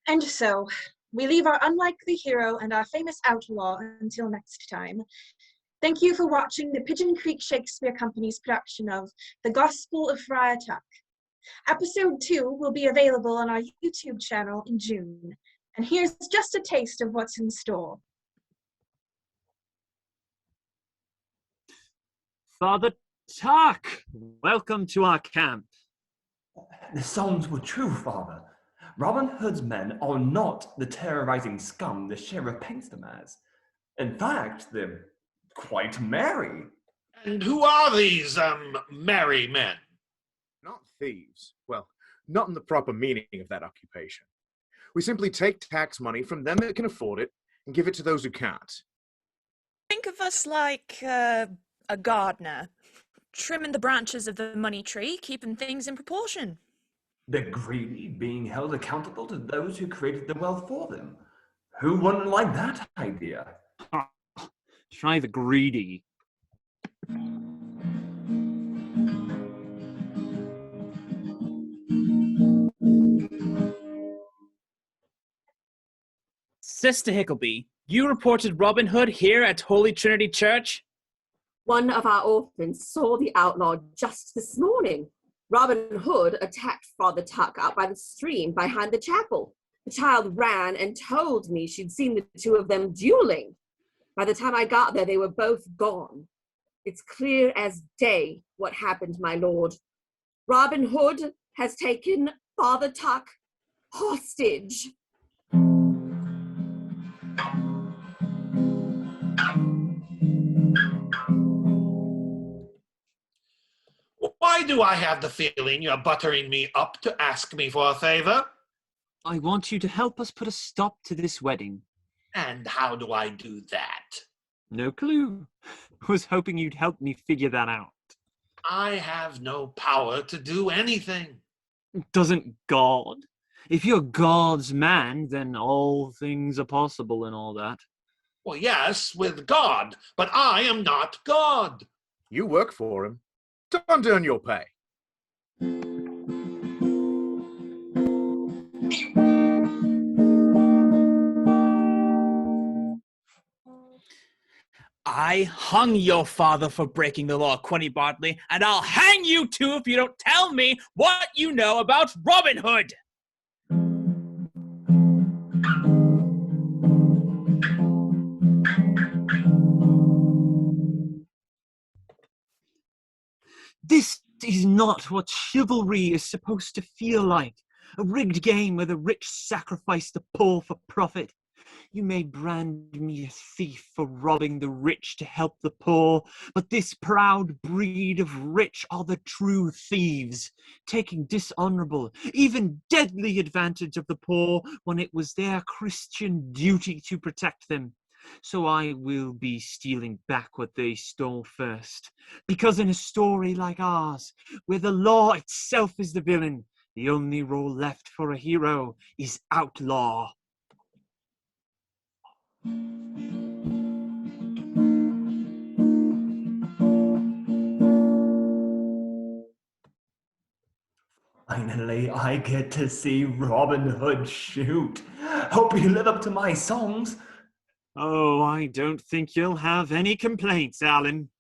Speaker 1: And so, we leave our unlikely hero and our famous outlaw until next time. Thank you for watching the Pigeon Creek Shakespeare Company's production of The Gospel of Friar Tuck. Episode 2 will be available on our YouTube channel in June. And here's just a taste of what's in store.
Speaker 7: Father Tuck, welcome to our camp.
Speaker 8: The sounds were true, Father. Robin Hood's men are not the terrorizing scum the sheriff paints them as. In fact, they're quite merry.
Speaker 2: And who are these, merry men?
Speaker 12: Not thieves. Well, not in the proper meaning of that occupation. We simply take tax money from them that can afford it and give it to those who can't.
Speaker 6: Think of us like a gardener, trimming the branches of the money tree, keeping things in proportion.
Speaker 8: The greedy being held accountable to those who created the wealth for them. Who wouldn't like that idea?
Speaker 7: Try the greedy.
Speaker 5: Sister Hickleby, you reported Robin Hood here at Holy Trinity Church?
Speaker 4: One of our orphans saw the outlaw just this morning. Robin Hood attacked Father Tuck out by the stream behind the chapel. The child ran and told me she'd seen the two of them dueling. By the time I got there, they were both gone. It's clear as day what happened, my lord. Robin Hood has taken Father Tuck hostage.
Speaker 2: Why do I have the feeling you're buttering me up to ask me for a favor?
Speaker 7: I want you to help us put a stop to this wedding.
Speaker 2: And how do I do that?
Speaker 7: No clue. Was hoping you'd help me figure that out.
Speaker 2: I have no power to do anything.
Speaker 7: Doesn't God? If you're God's man, then all things are possible and all that.
Speaker 2: Well, yes, with God, but I am not God.
Speaker 12: You work for him. Don't earn your pay.
Speaker 5: I hung your father for breaking the law, Quinny Bartley, and I'll hang you too if you don't tell me what you know about Robin Hood.
Speaker 7: This is not what chivalry is supposed to feel like. A rigged game where the rich sacrifice the poor for profit. You may brand me a thief for robbing the rich to help the poor, but this proud breed of rich are the true thieves, taking dishonorable, even deadly advantage of the poor when it was their Christian duty to protect them. So I will be stealing back what they stole first, because in a story like ours, where the law itself is the villain, the only role left for a hero is outlaw.
Speaker 8: Finally, I get to see Robin Hood shoot. Hope you live up to my songs.
Speaker 7: Oh, I don't think you'll have any complaints, Alan.